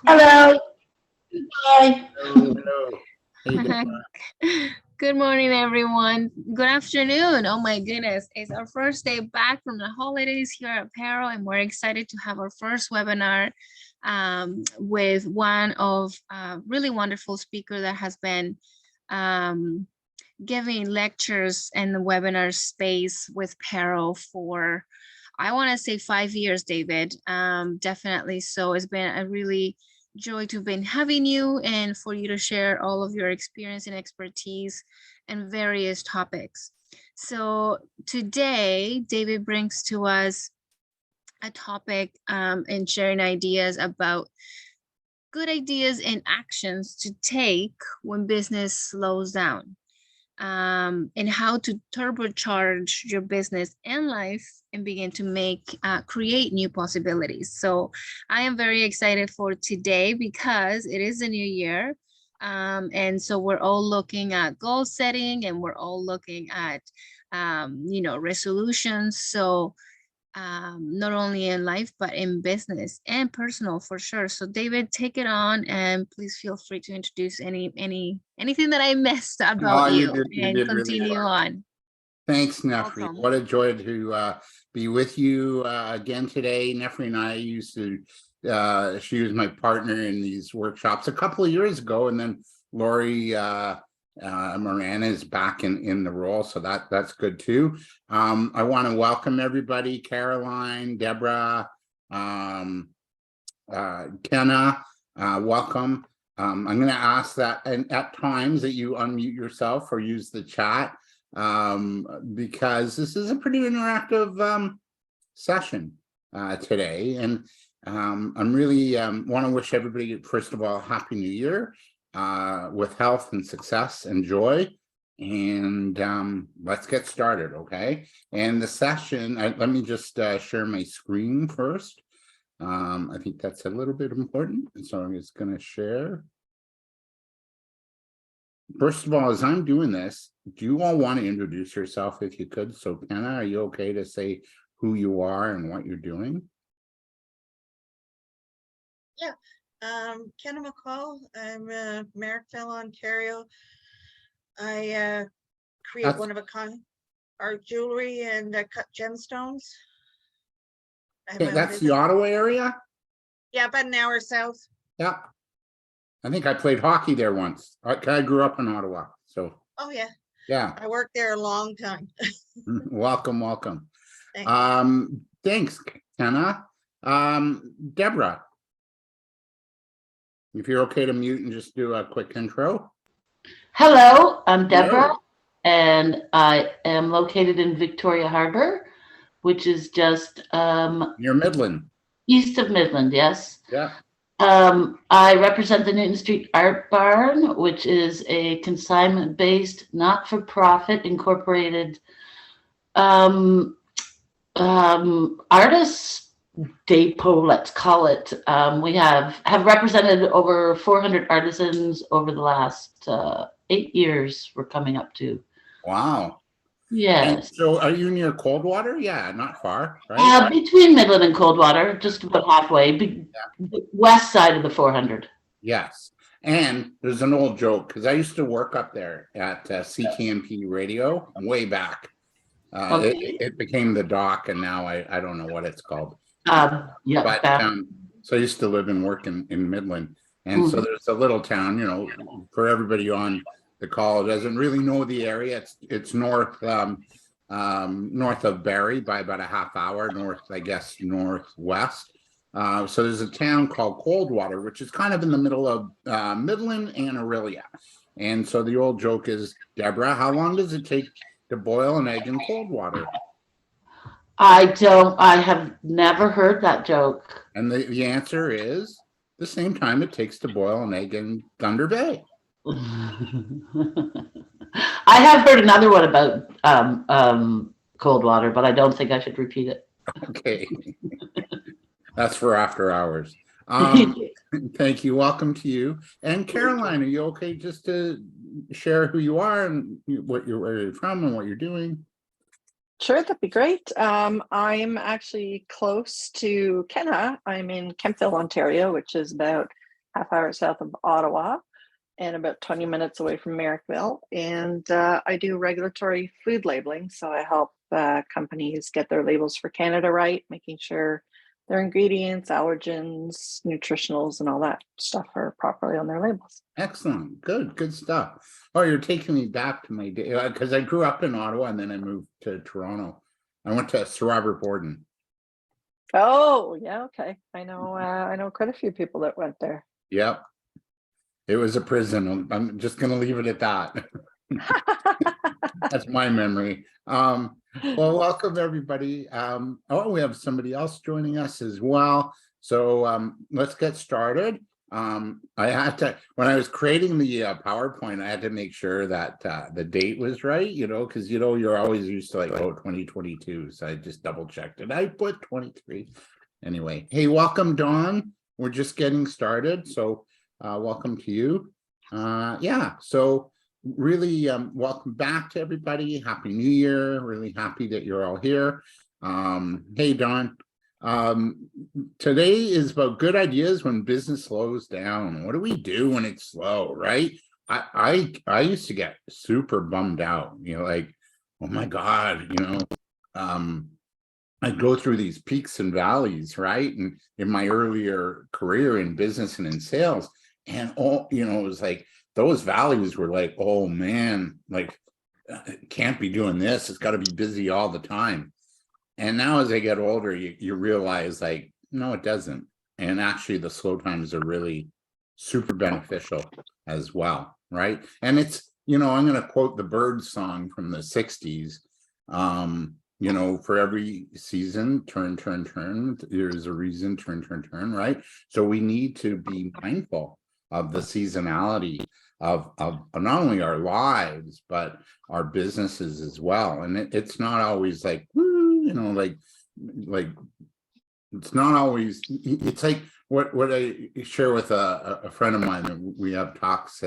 Hello. Hi. Hello, hello. How you doing? Good morning, everyone. Good afternoon. Oh my goodness. It's our first day back from the holidays here at Paro, and we're excited to have our first webinar with one of really wonderful speaker that has been um, giving lectures in the webinar space with Paro for, I want to say 5 years, David. Definitely. So it's been a really joy to have been having you and for you to share all of your experience and expertise and various topics. So today, David brings to us a topic and sharing ideas about good ideas and actions to take when business slows down, and how to turbocharge your business and life and begin to create new possibilities. So I am very excited for today because it is a new year. And so we're all looking at goal setting and we're all looking at, resolutions. So not only in life, but in business and personal for sure. So David, take it on and please feel free to introduce anything that I missed Oh, about you you did you and did really continue well. on. Thanks, Nefri. Welcome. What a joy to be with you again today. Nefri and I used to, she was my partner in these workshops a couple of years ago, and then Lori Moran is back in the role, so that's good too. I want to welcome everybody, Caroline, Deborah, Kenna, welcome. I'm going to ask that and at times that you unmute yourself or use the chat, because this is a pretty interactive session today. And I'm really want to wish everybody, first of all, Happy New Year with health and success and joy. And let's get started, okay? And the session, let me just share my screen first. I think that's a little bit important. And so I'm just going to share. First of all, as I'm doing this, do you all want to introduce yourself if you could? So Kenna, are you okay to say who you are and what you're doing? Yeah. Kenna McCall. I'm Marrickville, Ontario. I create That's, one of a kind art jewelry and cut gemstones. I have okay, my own that's the business. Ottawa area? Yeah, about an hour south. Yeah. I think I played hockey there once. I grew up in Ottawa. So, Oh yeah. yeah. I worked there a long time. Welcome, welcome. Thanks. Thanks, Kenna. Deborah, if you're okay to mute and just do a quick intro. Hello, I'm Deborah, Hello. and I am located in Victoria Harbour, which is just You're Midland. east of Midland, yes. Yeah. I represent the Newton Street Art Barn, which is a consignment-based, not-for-profit, incorporated artists depot, let's call it. We have represented over 400 artisans over the last 8 years we're coming up to. Wow. Yes. And so are you near Coldwater? Yeah, not far, right? Between Midland and Coldwater, just about halfway, the west side of the 400. Yes. And there's an old joke because I used to work up there at CKMP Radio way back. Okay. It became the dock, and now I don't know what it's called. Yeah. But so I used to live and work in Midland, and so there's a little town. You know, for everybody on the call doesn't really know the area. It's north north of Barrie by about a half hour north, I guess, northwest. So there's a town called Coldwater, which is kind of in the middle of Midland and Aurelia. And so the old joke is, Deborah, how long does it take to boil an egg in cold water? I have never heard that joke. And the answer is the same time it takes to boil an egg in Thunder Bay. I have heard another one about Coldwater, but I don't think I should repeat it. Okay. That's for after hours. Thank you. Welcome to you. And Caroline, are you okay just to share who you are and where you're from and what you're doing? Sure, that'd be great. I'm actually close to Kenha. I'm in Kemptville, Ontario, which is about half hour south of Ottawa and about 20 minutes away from Merrickville. And I do regulatory food labeling. So I help companies get their labels for Canada right, making sure their ingredients, allergens, nutritionals, and all that stuff are properly on their labels. Excellent. Good stuff. Oh, you're taking me back to my day because I grew up in Ottawa and then I moved to Toronto. I went to Sir Robert Borden. Oh, yeah, okay. I know quite a few people that went there. Yep. It was a prison. I'm just going to leave it at that. That's my memory. Well, welcome everybody. Oh, we have somebody else joining us as well. So let's get started. I had to, when I was creating the PowerPoint, I had to make sure that the date was right, because you're always used to like, oh, 2022. So I just double checked it. I put 23. Anyway, hey, welcome, Dawn. We're just getting started. So welcome to you. Yeah, so really welcome back to everybody. Happy New Year. Really happy that you're all here. Hey, Dawn. Today is about good ideas when business slows down. What do we do when it's slow, right? I used to get super bummed out, like, oh my God, I go through these peaks and valleys, right? And in my earlier career in business and in sales, and it was like those valleys were like, oh man, like can't be doing this. It's got to be busy all the time. And now as I get older, you realize like, no, it doesn't. And actually the slow times are really super beneficial as well, right? And it's, I'm going to quote the Birds song from the 60s. For every season, turn, there's a reason, turn, right? So we need to be mindful of the seasonality of not only our lives, but our businesses as well. And it's not always like, like it's not always, it's like what I share with a friend of mine. We have talks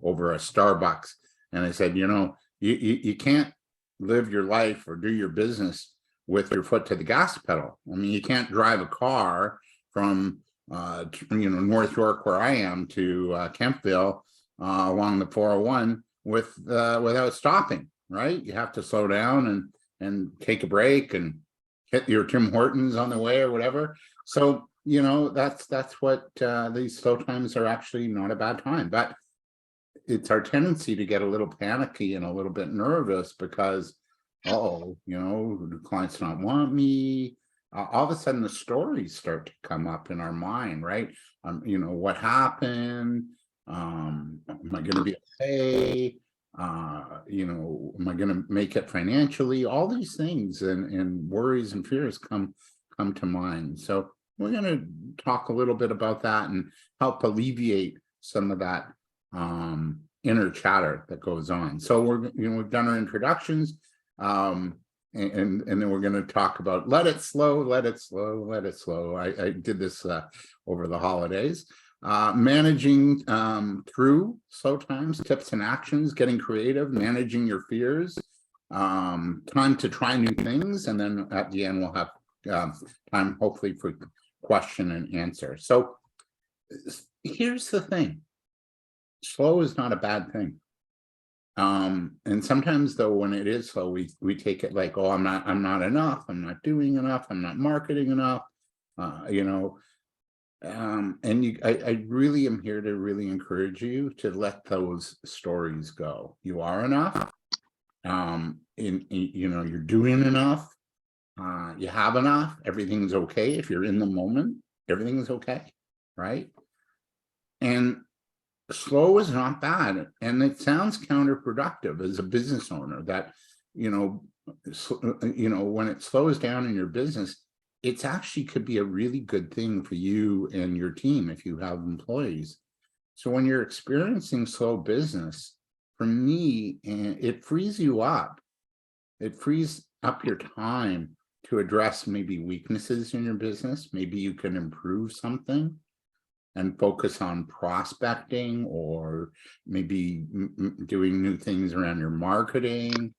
over a Starbucks, and I said, you can't live your life or do your business with your foot to the gas pedal. I mean, you can't drive a car from North York, where I am, to Kemptville along the 401 without stopping, right? You have to slow down and take a break and hit your Tim Hortons on the way or whatever. So, that's what these slow times are actually not a bad time, but it's our tendency to get a little panicky and a little bit nervous because, do clients not want me? All of a sudden the stories start to come up in our mind, right? What happened? Am I going to be okay? Am I going to make it financially? All these things and worries and fears come to mind. So we're going to talk a little bit about that and help alleviate some of that inner chatter that goes on. So we've done our introductions, and then we're going to talk about let it slow. I did this over the holidays. Managing through slow times, tips and actions, getting creative, managing your fears, time to try new things, and then at the end we'll have time hopefully for question and answer. So here's the thing. Slow is not a bad thing. And sometimes though, when it is slow, we take it like, oh, I'm not enough, I'm not doing enough, I'm not marketing enough, I really am here to really encourage you to let those stories go. You are enough. You're doing enough. You have enough. Everything's okay. If you're in the moment, everything's okay, right? And slow is not bad. And it sounds counterproductive as a business owner that, when it slows down in your business, it's actually could be a really good thing for you and your team if you have employees. So when you're experiencing slow business, for me, it frees you up. It frees up your time to address maybe weaknesses in your business. Maybe you can improve something and focus on prospecting, or maybe doing new things around your marketing,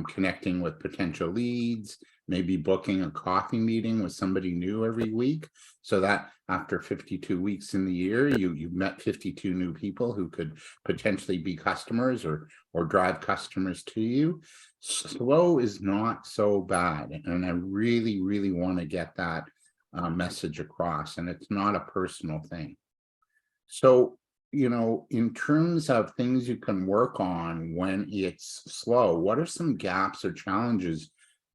connecting with potential leads, maybe booking a coffee meeting with somebody new every week, so that after 52 weeks in the year, you've met 52 new people who could potentially be customers or drive customers to you. Slow is not so bad, and I really, really want to get that message across, and it's not a personal thing. So, you know, in terms of things you can work on when it's slow, what are some gaps or challenges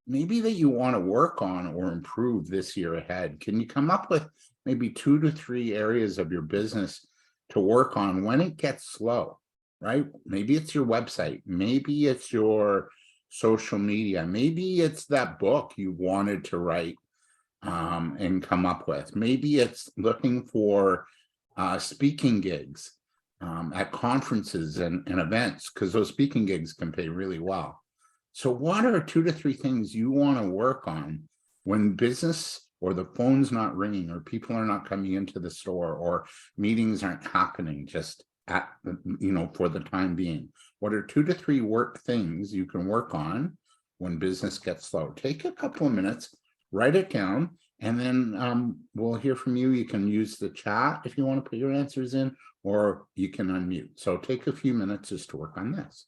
maybe that you want to work on or improve this year ahead? Can you come up with maybe 2 to 3 areas of your business to work on when it gets slow, right? Maybe it's your website, maybe it's your social media, maybe it's that book you wanted to write and come up with. Maybe it's looking for speaking gigs at conferences and events, because those speaking gigs can pay really well. So what are 2 to 3 things you want to work on when business or the phone's not ringing or people are not coming into the store or meetings aren't happening just at, you know, for the time being? What are 2 to 3 things you can work on when business gets slow? Take a couple of minutes, write it down, and then we'll hear from you. You can use the chat if you want to put your answers in, or you can unmute. So take a few minutes just to work on this.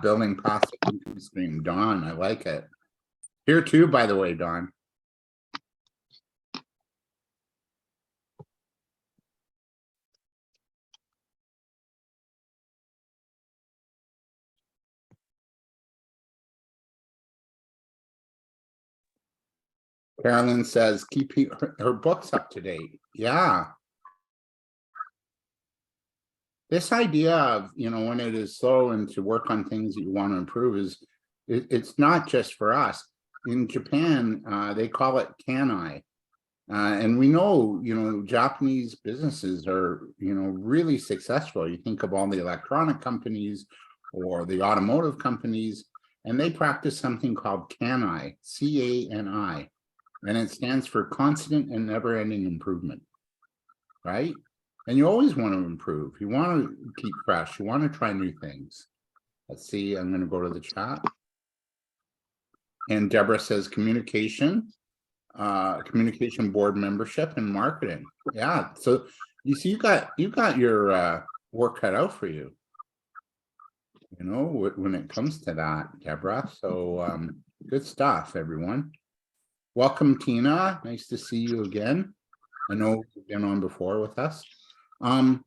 Building passive income stream. Dawn, I like it. Here too, by the way, Dawn. Carolyn says, keep her books up to date. Yeah. This idea of, you know, when it is slow and to work on things that you want to improve is, it's not just for us. In Japan, they call it kanai. And we know, you know, Japanese businesses are, you know, really successful. You think of all the electronic companies or the automotive companies, and they practice something called kanai, C-A-N-I, and it stands for constant and never-ending improvement, right? And you always want to improve. You want to keep fresh. You want to try new things. Let's see, I'm going to go to the chat. And Deborah says communication board membership and marketing. Yeah, so you see, you got your work cut out for you, you know, when it comes to that, Deborah. So good stuff, everyone. Welcome, Tina. Nice to see you again. I know you've been on before with us. All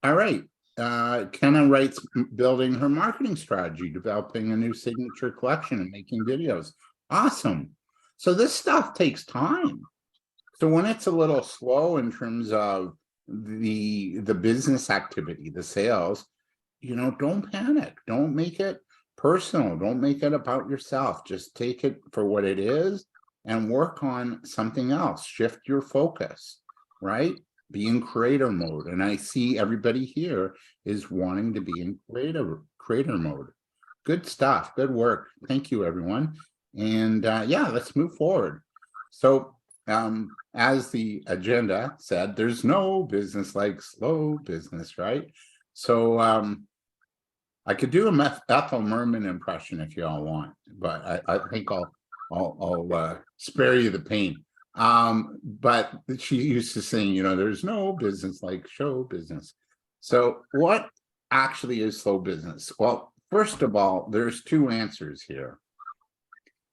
right. Kenna writes, building her marketing strategy, developing a new signature collection and making videos. Awesome. So this stuff takes time. So when it's a little slow in terms of the business activity, the sales, you know, don't panic. Don't make it personal. Don't make it about yourself. Just take it for what it is and work on something else. Shift your focus, right? Be in creator mode. And I see everybody here is wanting to be in creator mode. Good stuff. Good work. Thank you, everyone. And yeah, let's move forward. So as the agenda said, there's no business like slow business, right? So I could do a Ethel Merman impression if you all want, but I think I'll spare you the pain. But she used to sing, you know, there's no business like show business. So what actually is slow business? Well, first of all, there's 2 answers here.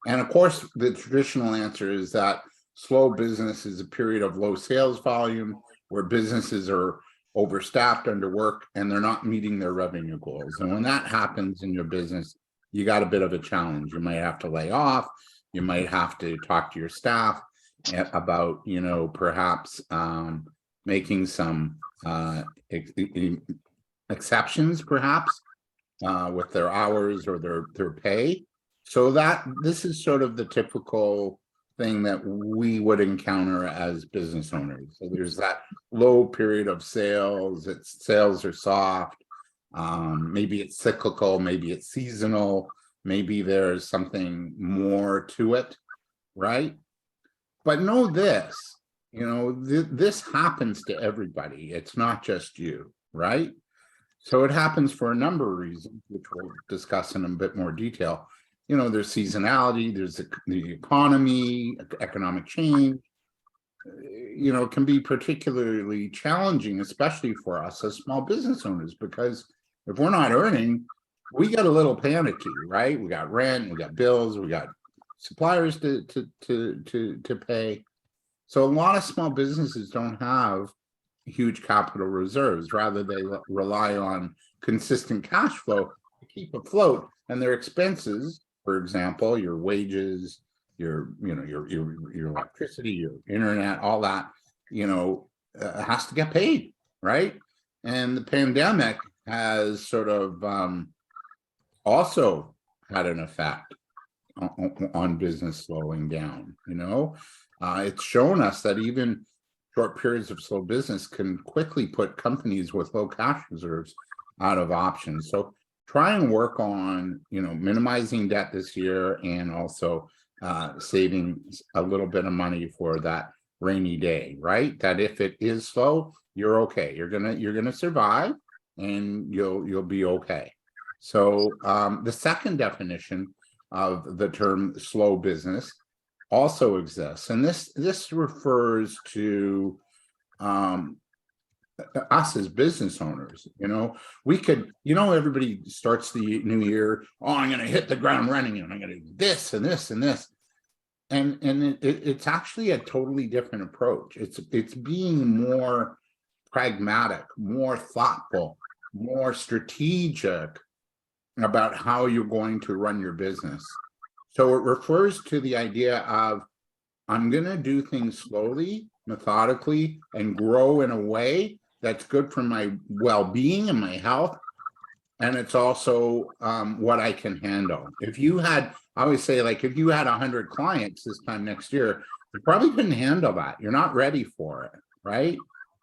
And of course, the traditional answer is that slow business is a period of low sales volume where businesses are overstaffed, underworked, and they're not meeting their revenue goals. And when that happens in your business, you got a bit of a challenge. You might have to lay off. You might have to talk to your staff about, you know, perhaps making some exceptions, perhaps, with their hours or their pay. So this is sort of the typical thing that we would encounter as business owners. So there's that low period of sales. Sales are soft. Maybe it's cyclical, maybe it's seasonal, maybe there's something more to it, right? But know this, this happens to everybody. It's not just you, right? So it happens for a number of reasons, which we'll discuss in a bit more detail. There's seasonality, there's the economy, economic change. It can be particularly challenging, especially for us as small business owners, because if we're not earning, we get a little panicky, right? We got rent, we got bills, we got suppliers to pay. So a lot of small businesses don't have huge capital reserves. Rather, they rely on consistent cash flow to keep afloat, and their expenses, for example, your wages, your electricity, your internet, all that, has to get paid, right? And the pandemic has sort of also had an effect on business slowing down. It's shown us that even short periods of slow business can quickly put companies with low cash reserves out of options. So try and work on, minimizing debt this year, and also saving a little bit of money for that rainy day, right? That if it is slow, you're okay. You're gonna survive, and you'll be okay. So the second definition of the term slow business also exists, and this refers to us as business owners. We could, everybody starts the new year, I'm going to hit the ground running, and I'm going to do this and this and this, and it's actually a totally different approach. It's being more pragmatic, more thoughtful, more strategic about how you're going to run your business. So it refers to the idea of, I'm going to do things slowly, methodically, and grow in a way that's good for my well-being and my health. And it's also what I can handle. I always say, like, if you had 100 clients this time next year, you probably couldn't handle that. You're not ready for it, right?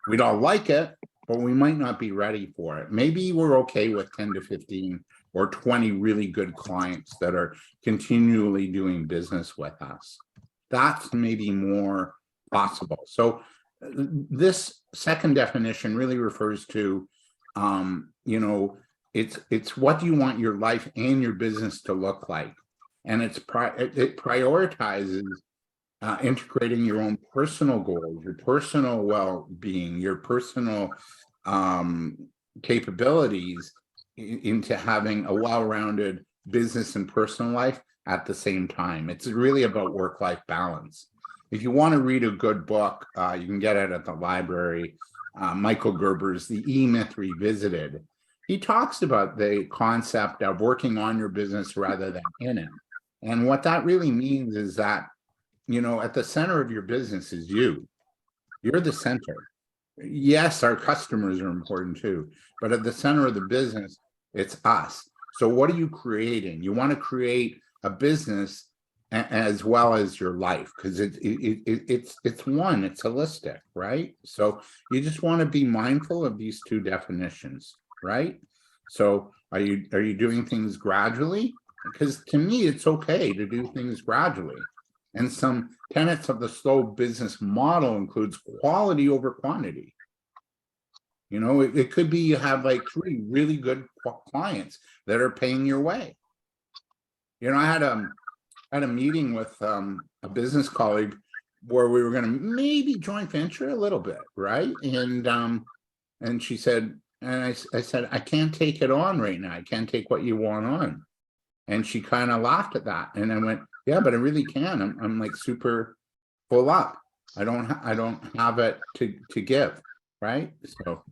We'd all like it, but we might not be ready for it. Maybe we're okay with 10 to 15 or 20 really good clients that are continually doing business with us. That's maybe more possible. So this second definition really refers to, it's what do you want your life and your business to look like? And it prioritizes integrating your own personal goals, your personal well-being, your personal capabilities into having a well-rounded business and personal life at the same time. It's really about work-life balance. If you want to read a good book, you can get it at the library. Michael Gerber's The E-Myth Revisited. He talks about the concept of working on your business rather than in it. And what that really means is that, at the center of your business is you. You're the center. Yes, our customers are important too, but at the center of the business, it's us. So what are you creating? You want to create a business as well as your life, because it's one, it's holistic, right? So you just want to be mindful of these two definitions, right? So are you doing things gradually? Because to me, it's okay to do things gradually. And some tenets of the slow business model includes quality over quantity. It could be you have like 3 really good clients that are paying your way. I had a meeting with a business colleague where we were going to maybe joint venture a little bit, right? And she said, and I said, I can't take it on right now. I can't take what you want on. And she kind of laughed at that. And I went, yeah, but I really can. I'm like super full up. I don't have it to give, right? So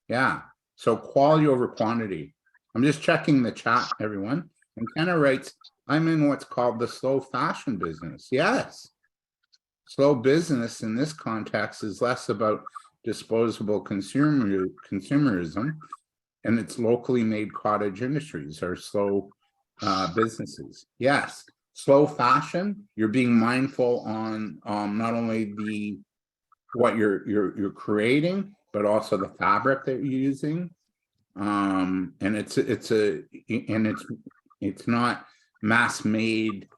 yeah. So quality over quantity. I'm just checking the chat, everyone. And Kenna writes, I'm in what's called the slow fashion business. Yes. Slow business in this context is less about disposable consumerism, and it's locally made cottage industries are slow businesses. Yes, slow fashion. You're being mindful on not only what you're creating, but also the fabric that you're using. And it's not mass made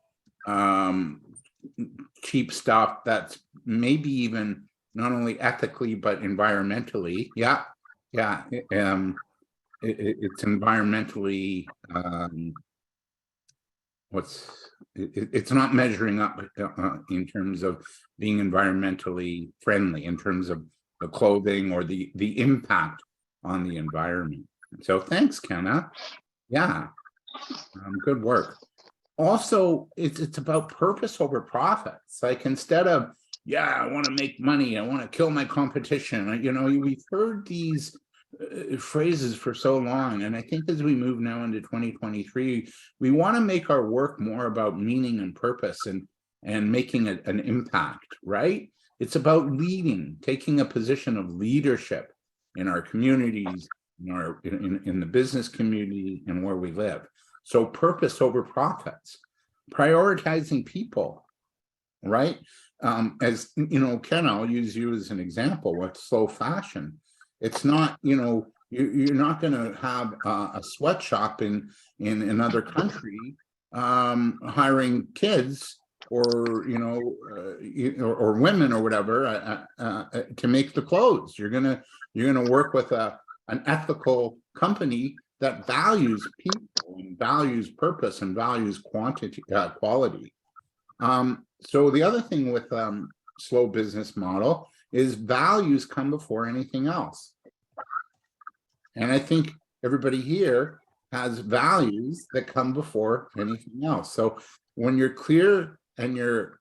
cheap stuff that's maybe even not only ethically but environmentally. It's environmentally it's not measuring up in terms of being environmentally friendly, in terms of the clothing or the impact on the environment. So thanks, Kenna. Yeah, good work. Also, it's about purpose over profits. Like, instead of, I want to make money, I want to kill my competition. You know, we've heard these phrases for so long, and I think as we move now into 2023, we want to make our work more about meaning and purpose and making an impact, right? It's about leading, taking a position of leadership in our communities, in the business community, and where we live. So purpose over profits, prioritizing people, right? As you know, Ken, I'll use you as an example with slow fashion. It's not, you're not going to have a sweatshop in another country hiring kids or or women or whatever to make the clothes. You're gonna work with an ethical company that values people and values purpose and values quality. So the other thing with slow business model is values come before anything else. And I think everybody here has values that come before anything else. So when you're clear and you're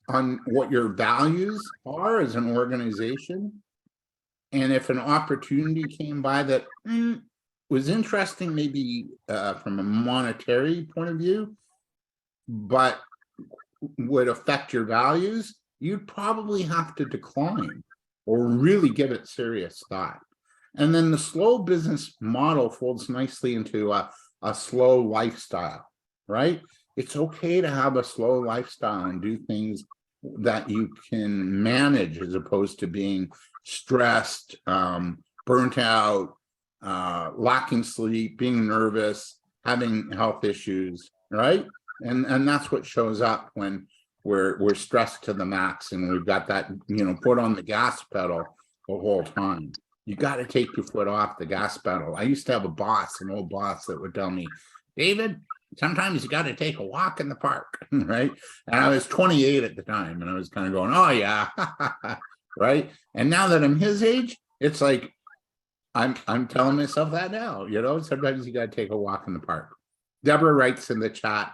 on what your values are as an organization, and if an opportunity came by that was interesting, maybe from a monetary point of view, but would affect your values, you'd probably have to decline or really give it serious thought. And then the slow business model folds nicely into a slow lifestyle, right? It's okay to have a slow lifestyle and do things that you can manage, as opposed to being stressed, burnt out, lacking sleep, being nervous, having health issues, right? And that's what shows up when we're stressed to the max and we've got that, foot on the gas pedal the whole time. You got to take your foot off the gas pedal. I used to have an old boss that would tell me, David, sometimes you got to take a walk in the park, right? And I was 28 at the time, and I was kind of going, oh yeah, right? And now that I'm his age, it's like I'm telling myself that now. Sometimes you got to take a walk in the park. Deborah writes in the chat,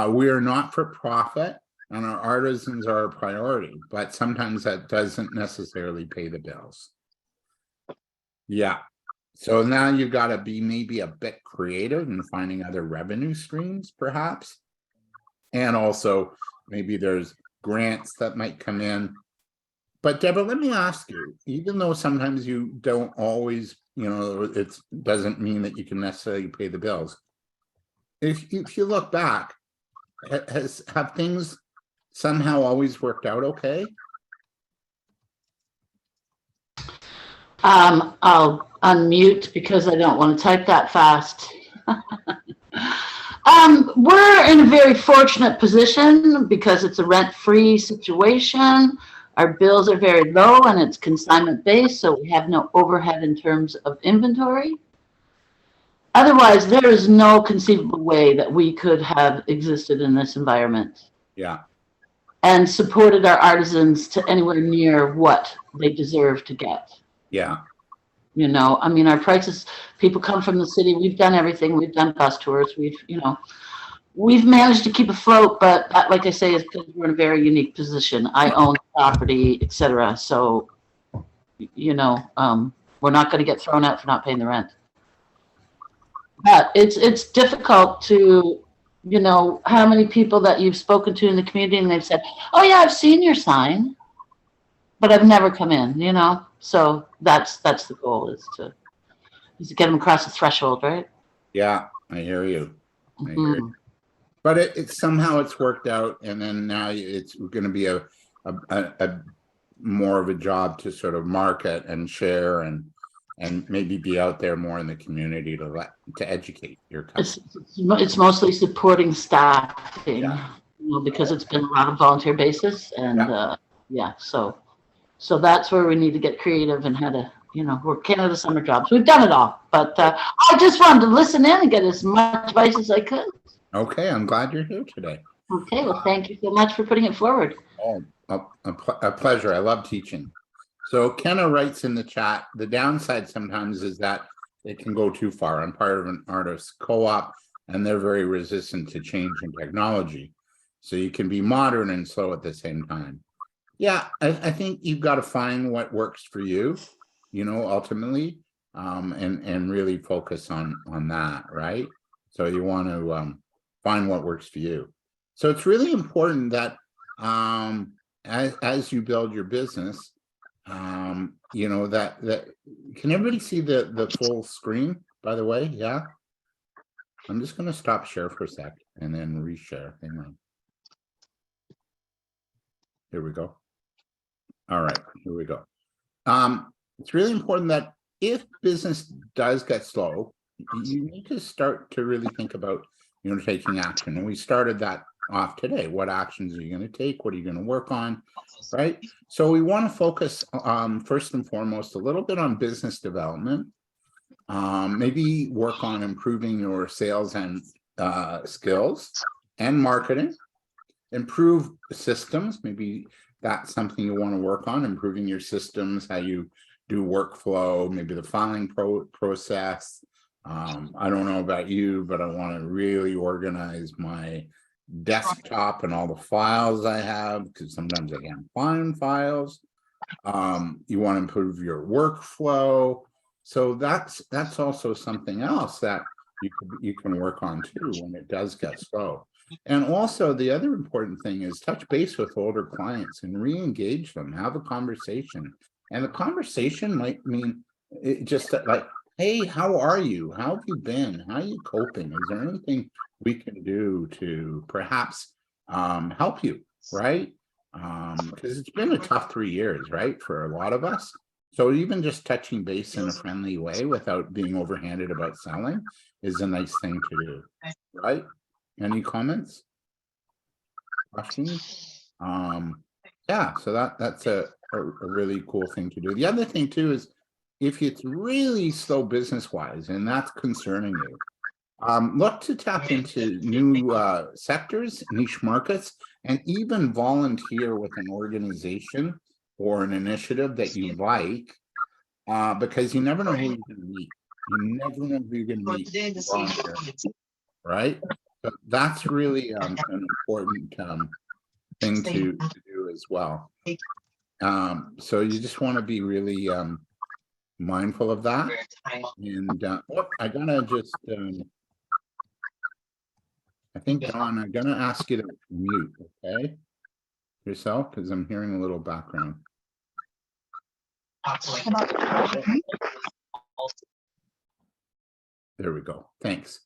we are not for profit, and our artisans are a priority, but sometimes that doesn't necessarily pay the bills. Yeah. So now you've got to be maybe a bit creative in finding other revenue streams, perhaps. And also maybe there's grants that might come in. But Deborah, let me ask you, even though sometimes you don't always, it doesn't mean that you can necessarily pay the bills. If you look back, have things somehow always worked out okay? I'll unmute because I don't want to type that fast. We're in a very fortunate position because it's a rent-free situation. Our bills are very low and it's consignment based, so we have no overhead in terms of inventory. Otherwise, there is no conceivable way that we could have existed in this environment. Yeah. And supported our artisans to anywhere near what they deserve to get. Yeah. Our prices, people come from the city. We've done everything. We've done bus tours. We've managed to keep afloat, but that, like I say, is because we're in a very unique position. I own property, etc. So, we're not going to get thrown out for not paying the rent. But it's difficult to, how many people that you've spoken to in the community and they've said, oh yeah, I've seen your sign, but I've never come in, So that's the goal, is to get them across the threshold, right? Yeah, I hear you. I hear it. But it's somehow it's worked out, and then now it's going to be a more of a job to sort of market and share and maybe be out there more in the community to educate your company. It's mostly supporting staffing, Yeah. because it's been a lot of volunteer basis, and so that's where we need to get creative and how to, we're Canada Summer Jobs. We've done it all, but I just wanted to listen in and get as much advice as I could. Okay, I'm glad you're here today. Okay, well, thank you so much for putting it forward. Oh, a pleasure. I love teaching. So Kenna writes in the chat, the downside sometimes is that it can go too far. I'm part of an artist co-op, and they're very resistant to change in technology. So you can be modern and slow at the same time. Yeah, I think you've got to find what works for you, ultimately, and really focus on that, right? So you want to find what works for you. So it's really important that as you build your business, that can everybody see the full screen, by the way? Yeah. I'm just going to stop share for a sec and then reshare. Hang on. Here we go. All right, here we go. It's really important that if business does get slow, you need to start to really think about, taking action. And we started that off today. What actions are you going to take? What are you going to work on? Right. So we want to focus first and foremost a little bit on business development. Maybe work on improving your sales and skills and marketing. Improve systems. Maybe that's something you want to work on, improving your systems, how you do workflow, maybe the filing process. I don't know about you, but I want to really organize my desktop and all the files I have, because sometimes I can't find files. You want to improve your workflow. So that's also something else that you can work on too when it does get slow. And also the other important thing is touch base with older clients and re-engage them, have a conversation. And the conversation might mean just like, hey, how are you? How have you been? How are you coping? Is there anything we can do to perhaps help you, right? Because it's been a tough 3 years, right, for a lot of us. So even just touching base in a friendly way without being overhanded about selling is a nice thing to do, right? Any comments? Questions? Yeah, so that's a really cool thing to do. The other thing too is if it's really slow business-wise and that's concerning you, look to tap into new sectors, niche markets, and even volunteer with an organization or an initiative that you like, because you never know who you're going to meet. You never know who you're going to meet, right? So that's really an important thing to do as well. So you just want to be really mindful of that. And I gotta just, I think, Don, I'm gonna ask you to mute, okay? Yourself, because I'm hearing a little background. There we go. Thanks.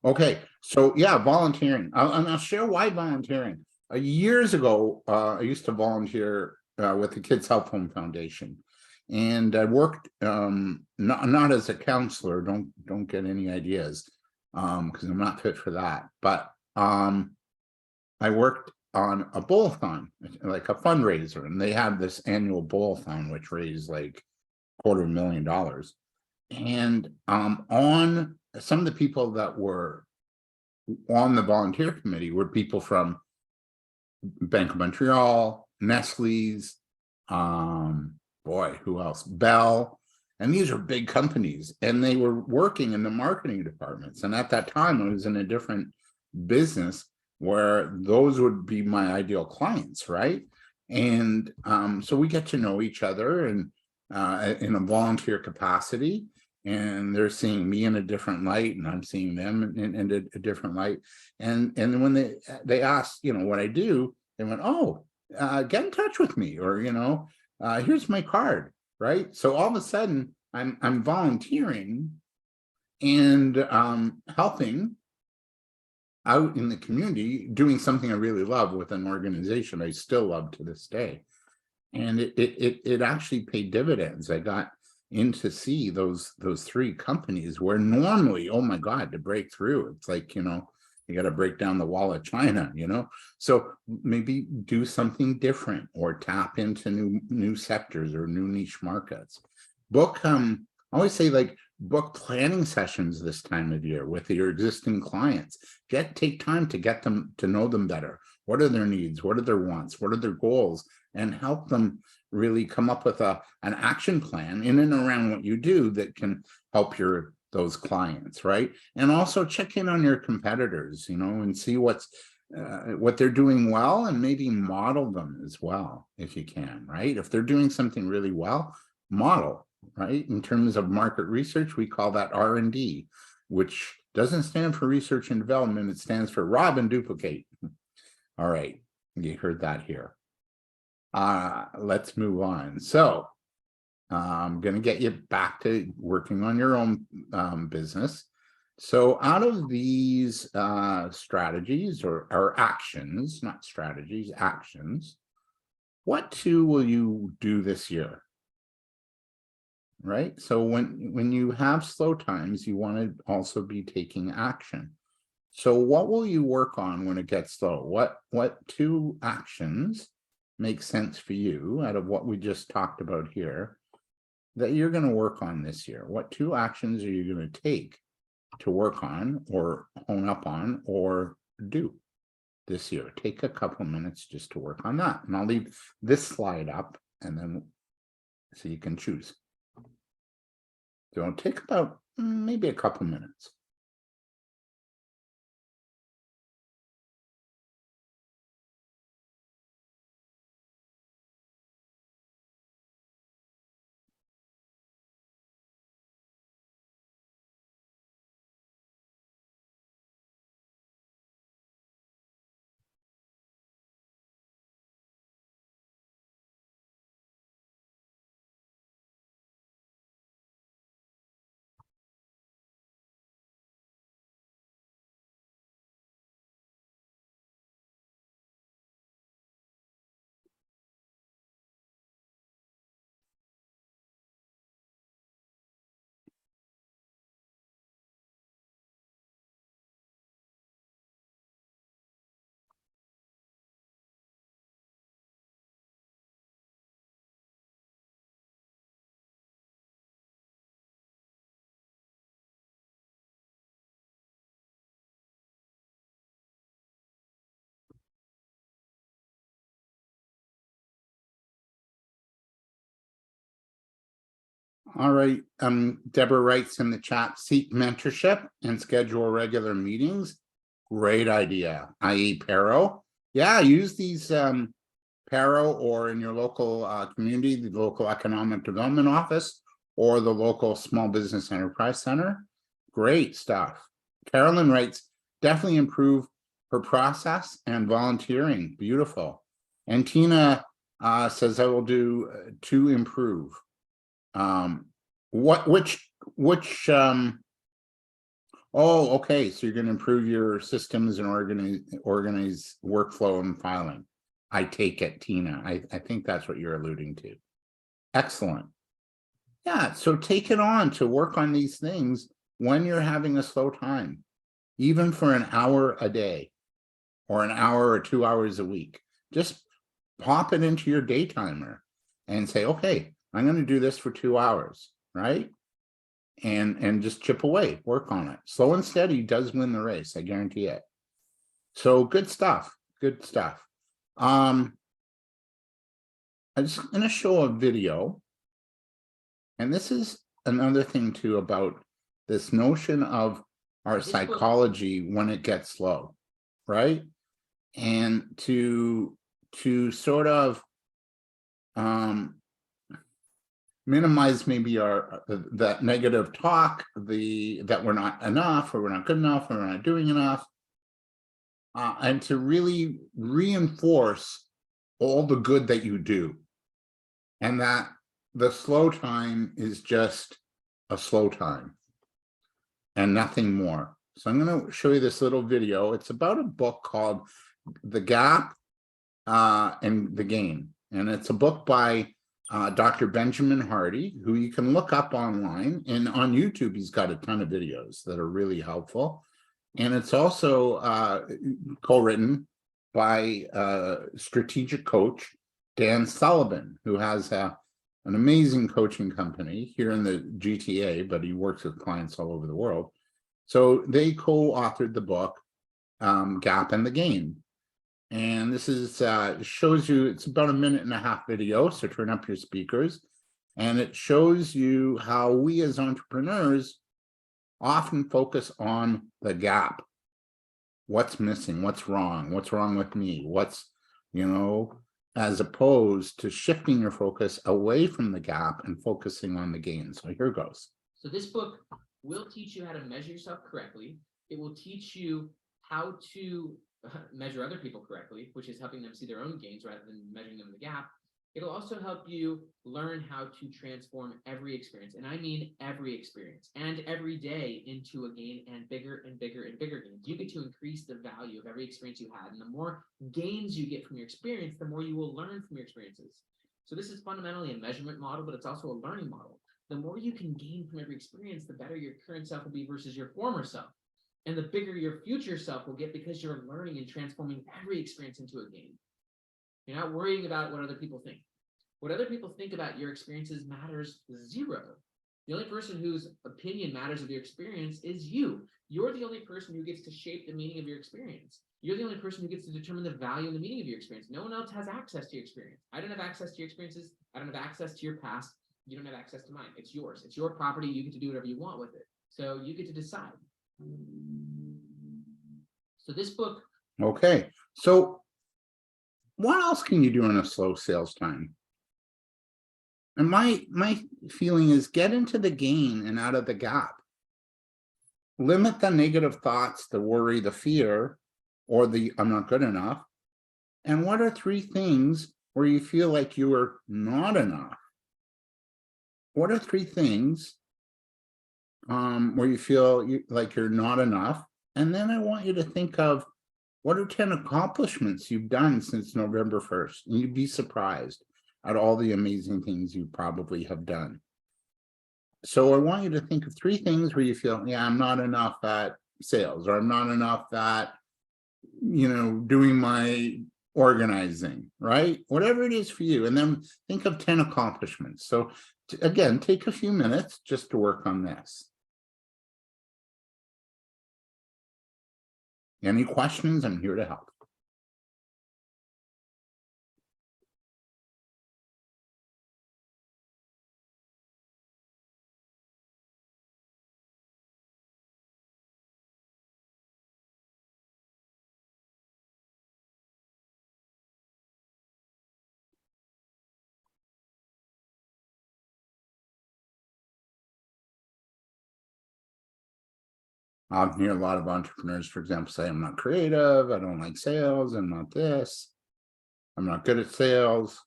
Okay, so yeah, volunteering. I'll share why volunteering. Years ago, I used to volunteer with the Kids Help Home Foundation, and I worked not as a counselor. Don't get any ideas, because I'm not fit for that. But I worked on a bowl-a-thon, like a fundraiser, and they had this annual bowl-a-thon which raised like $250,000. And on some of the people that were on the volunteer committee were people from Bank of Montreal, Nestle's, boy, who else? Bell. And these are big companies, and they were working in the marketing departments. And at that time, I was in a different business where those would be my ideal clients, right? And so we get to know each other and in a volunteer capacity, and they're seeing me in a different light, and I'm seeing them in a different light. And when they asked, what I do, they went, "Oh, get in touch with me," or here's my card, right? So all of a sudden, I'm volunteering and helping out in the community doing something I really love with an organization I still love to this day. And it actually paid dividends. I got in to see those 3 companies where normally, oh my God, to break through, it's like, you know, you got to break down the wall of China, you know. So maybe do something different or tap into new sectors or new niche markets. Book, I always say, like, book planning sessions this time of year with your existing clients. Take time to get them to know them better. What are their needs? What are their wants? What are their goals? And help them really come up with an action plan in and around what you do that can help those clients, right? And also check in on your competitors, you know, and see what they're doing well, and maybe model them as well if you can, right? If they're doing something really well, model, right? In terms of market research, we call that R&D, which doesn't stand for research and development. It stands for rob and duplicate. All right, you heard that here. Let's move on. So I'm going to get you back to working on your own business. So out of these strategies or actions, not strategies, actions, what 2 will you do this year? Right? So when you have slow times, you want to also be taking action. So what will you work on when it gets slow? What 2 actions make sense for you out of what we just talked about here that you're going to work on this year? What 2 actions are you going to take to work on or hone up on or do this year? Take a couple minutes just to work on that. And I'll leave this slide up and then so you can choose. So it'll take about maybe a couple minutes. All right. Deborah writes in the chat, seek mentorship and schedule regular meetings. Great idea, i.e. Paro. Yeah, use these Paro or in your local community, the local economic development office or the local small business enterprise center. Great stuff. Carolyn writes, definitely improve her process and volunteering. Beautiful. And Tina says, I will do to improve. Oh, okay, so you're going to improve your systems and organize workflow and filing. I take it, Tina. I think that's what you're alluding to. Excellent. Yeah, so take it on to work on these things when you're having a slow time, even for an hour a day or an hour or 2 hours a week. Just pop it into your day timer and say, okay, I'm going to do this for 2 hours, right? And just chip away, work on it. Slow and steady does win the race, I guarantee it. So good stuff, good stuff. I'm just going to show a video. And this is another thing too about this notion of our psychology when it gets slow, right? And to sort of minimize maybe that negative talk, that we're not enough, or we're not good enough, or we're not doing enough, and to really reinforce all the good that you do, and that the slow time is just a slow time and nothing more. So I'm going to show you this little video. It's about a book called The Gap and the Gain. And it's a book by Dr. Benjamin Hardy, who you can look up online. And on YouTube, he's got a ton of videos that are really helpful. And it's also co-written by strategic coach Dan Sullivan, who has an amazing coaching company here in the GTA, but he works with clients all over the world. So they co-authored the book, Gap and the Gain. And this is shows you, it's about a 1.5-minute video, so turn up your speakers. And it shows you how we as entrepreneurs often focus on the gap. What's missing? What's wrong? What's wrong with me? What's, as opposed to shifting your focus away from the gap and focusing on the gain. So here goes. So this book will teach you how to measure yourself correctly. It will teach you how to measure other people correctly, which is helping them see their own gains rather than measuring them in the gap. It'll also help you learn how to transform every experience, and I mean every experience, and every day into a gain and bigger and bigger and bigger gains. You get to increase the value of every experience you had, and the more gains you get from your experience, the more you will learn from your experiences. So this is fundamentally a measurement model, but it's also a learning model. The more you can gain from every experience, the better your current self will be versus your former self. And the bigger your future self will get because you're learning and transforming every experience into a gain. You're not worrying about what other people think. What other people think about your experiences matters zero. The only person whose opinion matters of your experience is you. You're the only person who gets to shape the meaning of your experience. You're the only person who gets to determine the value and the meaning of your experience. No one else has access to your experience. I don't have access to your experiences. I don't have access to your past. You don't have access to mine. It's yours. It's your property. You get to do whatever you want with it. So you get to decide. So this book. Okay. So what else can you do in a slow sales time? And my feeling is get into the gain and out of the gap. Limit the negative thoughts, the worry, the fear, or the I'm not good enough. And what are 3 things where you feel like you are not enough? What are 3 things where you feel like you're not enough? And then I want you to think of what are 10 accomplishments you've done since November 1st? And you'd be surprised at all the amazing things you probably have done. So I want you to think of 3 things where you feel, yeah, I'm not enough at sales, or I'm not enough at, doing my organizing, right? Whatever it is for you. And then think of 10 accomplishments. So again, take a few minutes just to work on this. Any questions? I'm here to help. I hear a lot of entrepreneurs, for example, say, I'm not creative, I don't like sales, I'm not this, I'm not good at sales.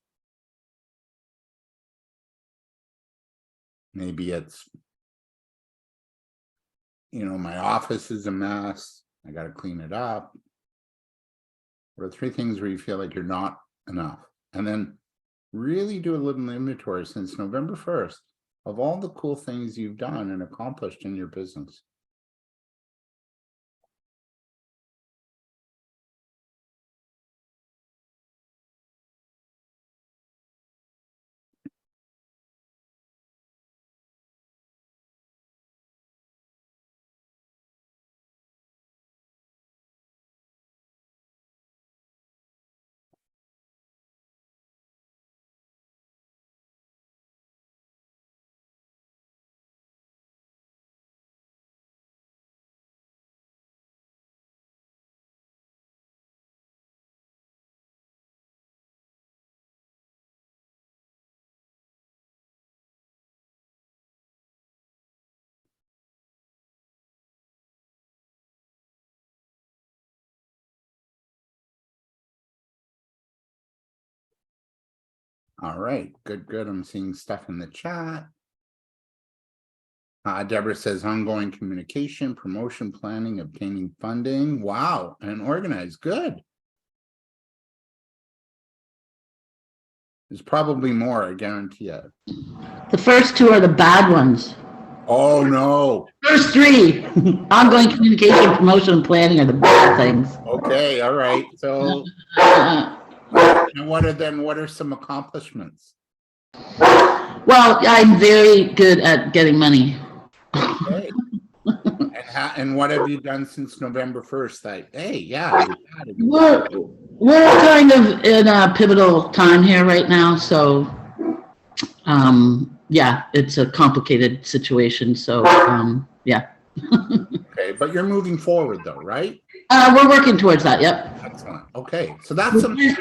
Maybe it's, my office is a mess, I got to clean it up. What are 3 things where you feel like you're not enough? And then really do a little inventory since November 1st of all the cool things you've done and accomplished in your business. All right, good. I'm seeing stuff in the chat. Deborah says ongoing communication, promotion, planning, obtaining funding. Wow, and organized. Good. There's probably more, I guarantee it. The first two are the bad ones. Oh, no. First three, ongoing communication, promotion, and planning are the bad things. Okay, all right. So, and what are some accomplishments? Well, I'm very good at getting money. Okay. And what have you done since November 1st? Hey, yeah. We're kind of in a pivotal time here right now, so yeah, it's a complicated situation. So yeah. Okay, but you're moving forward though, right? We're working towards that. Yep. Excellent. Okay, so that's something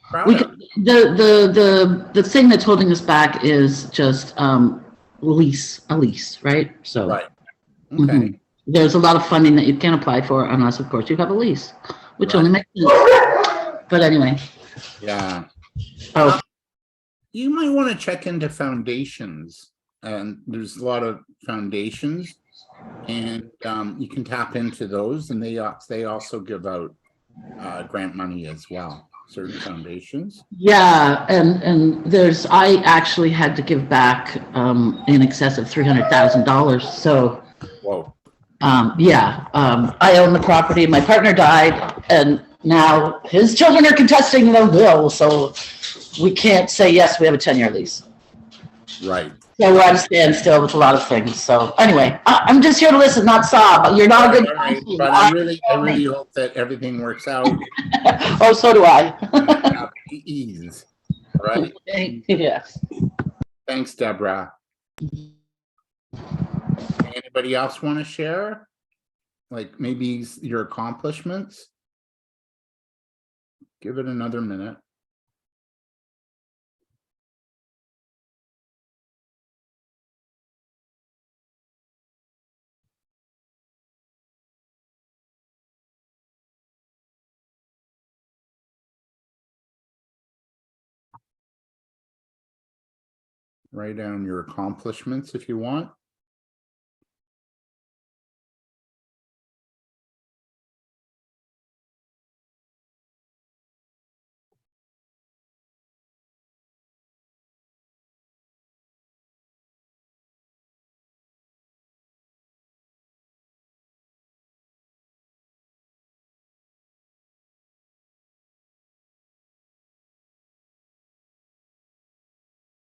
proud We, of. the thing that's holding us back is just a lease, right? So Right. Okay. mhm. There's a lot of funding that you can't apply for unless, of course, you have a lease, which Right. only makes sense. But anyway. Yeah. Oh, You might want to check into foundations, and there's a lot of foundations, and you can tap into those, and they also give out grant money as well. Certain foundations. yeah, and I actually had to give back in excess of $300,000. So Whoa. yeah, I own the property. My partner died, and now his children are contesting the will. So we can't say yes. We have a 10-year lease. Right. So we're at a standstill with a lot of things. So anyway, I'm just here to listen, not sob. You're not a good All right, person. but I really hope that everything works out. Oh, so do I. And ease. Right. Yes. Thanks, Deborah. Anybody else want to share? Like maybe your accomplishments? Give it another minute. Write down your accomplishments if you want.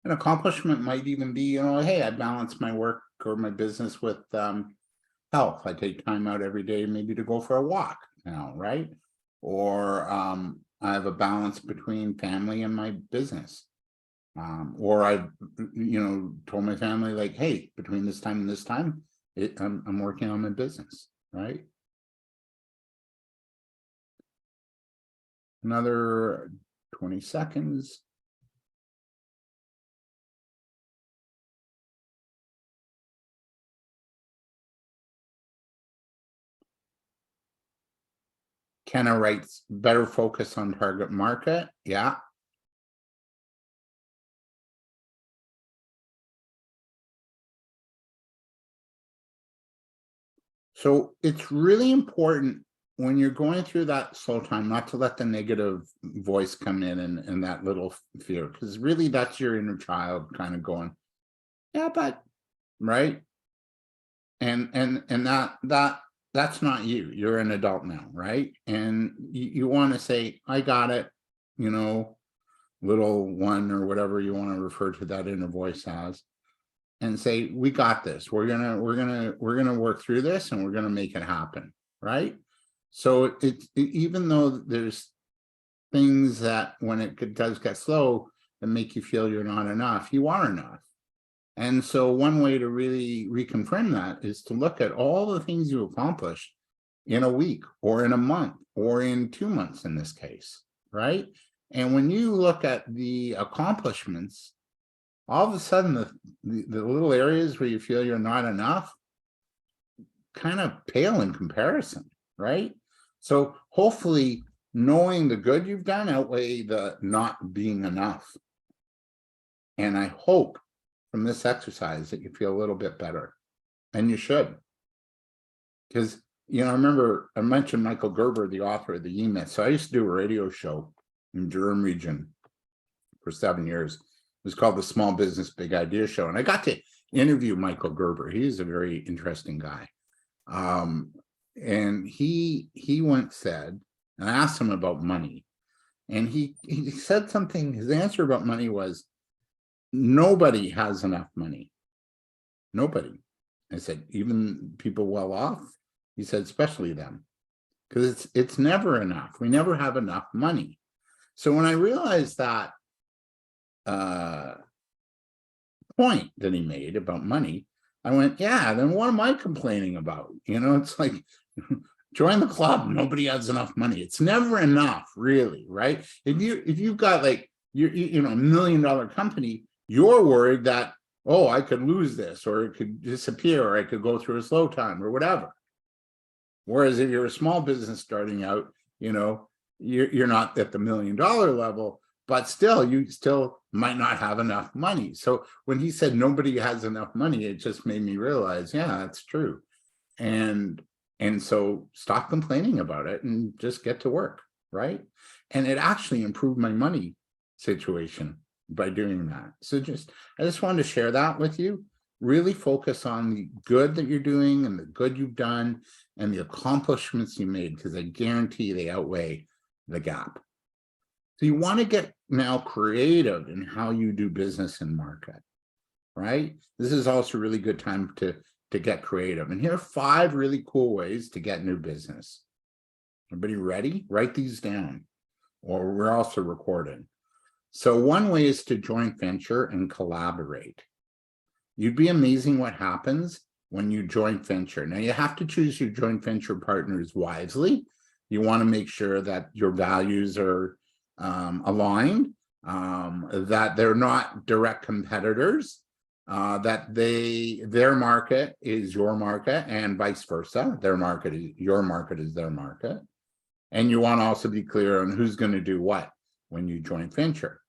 An accomplishment might even be, hey, I balance my work or my business with health. I take time out every day, maybe to go for a walk now, right? Or I have a balance between family and my business. Or I've, told my family like, hey, between this time and this time, I'm working on my business, right? Another 20 seconds. Kenna writes, better focus on target market. Yeah. So it's really important when you're going through that slow time, not to let the negative voice come in and that little fear, because really that's your inner child kind of going, yeah, but right. And that's not you. You're an adult now, right? And you want to say, I got it, little one or whatever you want to refer to that inner voice as, and say, we got this. We're gonna work through this, and we're gonna make it happen, right? So even though there's things that when it does get slow that make you feel you're not enough, you are enough. And so one way to really reconfirm that is to look at all the things you accomplished in a week or in a month or in 2 months in this case, right? And when you look at the accomplishments, all of a sudden the little areas where you feel you're not enough kind of pale in comparison, right? So hopefully knowing the good you've done outweigh the not being enough. And I hope from this exercise that you feel a little bit better. And you should. Because, you know, I remember I mentioned Michael Gerber, the author of the E-Myth. So I used to do a radio show in Durham region for 7 years. It was called the Small Business Big Idea Show. And I got to interview Michael Gerber. He's a very interesting guy. And he once said, and I asked him about money, and he said something, his answer about money was, nobody has enough money. Nobody. I said, even people well off? He said, especially them, because it's never enough. We never have enough money. So when I realized that point that he made about money, I went, yeah, then what am I complaining about? You know, it's like, join the club. Nobody has enough money. It's never enough, really, right? If you've got like you know, $1 million company, you're worried that, oh, I could lose this, or it could disappear, or I could go through a slow time, or whatever. Whereas if you're a small business starting out, you know, you're not at the $1 million level, but still, you still might not have enough money. So when he said nobody has enough money, it just made me realize, yeah, that's true. And so stop complaining about it and just get to work, right? And it actually improved my money situation by doing that. So I just wanted to share that with you. Really focus on the good that you're doing and the good you've done and the accomplishments you made, because I guarantee they outweigh the gap. So you want to get now creative in how you do business and market, right? This is also a really good time to get creative. And here are 5 really cool ways to get new business. Everybody ready? Write these down, or we're also recording. So one way is to joint venture and collaborate. You'd be amazing what happens when you joint venture. Now you have to choose your joint venture partners wisely. You want to make sure that your values are aligned, that they're not direct competitors, that their market is your market and vice versa. Their market is your market is their market. And you want to also be clear on who's going to do what when you joint venture.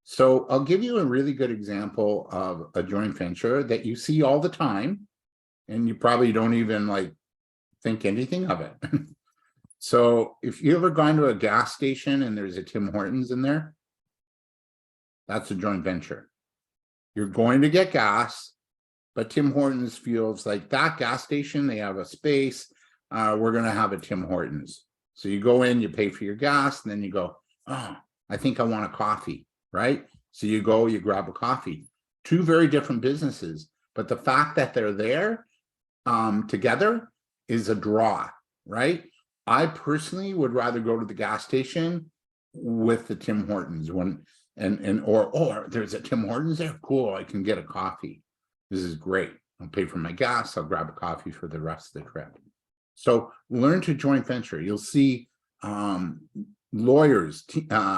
So I'll give you a really good example of a joint venture that you see all the time, and you probably don't even like think anything of it. So if you ever gone to a gas station and there's a Tim Hortons in there, that's a joint venture. You're going to get gas, but Tim Hortons feels like that gas station, they have a space, we're going to have a Tim Hortons. So you go in, you pay for your gas, and then you go, oh, I think I want a coffee, right? So you go, you grab a coffee. 2 very different businesses, but the fact that they're there together is a draw, right? I personally would rather go to the gas station with the Tim Hortons or there's a Tim Hortons there. Cool, I can get a coffee. This is great. I'll pay for my gas. I'll grab a coffee for the rest of the trip. So learn to joint venture. You'll see lawyers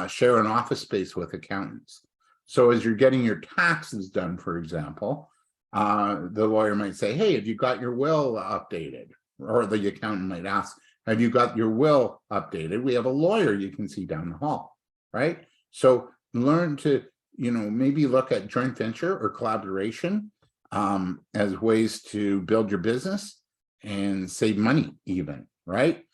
share an office space with accountants. So as you're getting your taxes done, for example, the lawyer might say, hey, have you got your will updated? Or the accountant might ask, have you got your will updated? We have a lawyer you can see down the hall, right? So learn to, you know, maybe look at joint venture or collaboration as ways to build your business and save money even, right?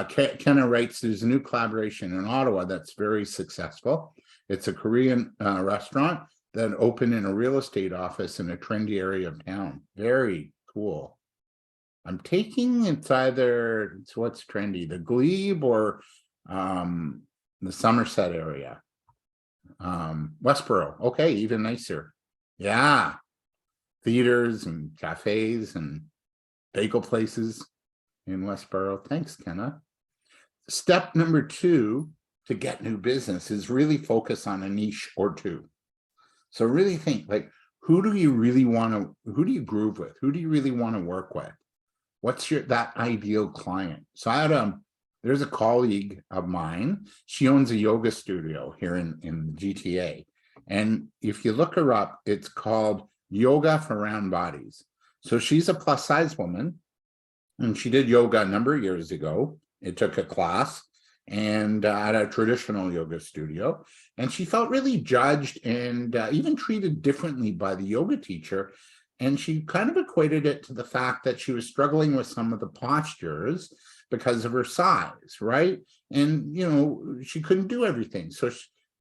Kenna writes, there's a new collaboration in Ottawa that's very successful. It's a Korean restaurant that opened in a real estate office in a trendy area of town. Very cool. I'm taking it's what's trendy, the Glebe or the Somerset area. Westboro, okay, even nicer. Yeah, theaters and cafes and bagel places in Westboro. Thanks, Kenna. Step number 2 to get new business is really focus on a niche or 2. So really think, like, who do you groove with? Who do you really want to work with? What's that ideal client? So there's a colleague of mine. She owns a yoga studio here in GTA. And if you look her up, it's called Yoga for Round Bodies. So she's a plus size woman, and she did yoga a number of years ago. It took a class and at a traditional yoga studio. And she felt really judged and even treated differently by the yoga teacher. And she kind of equated it to the fact that she was struggling with some of the postures because of her size, right? And, you know, she couldn't do everything. So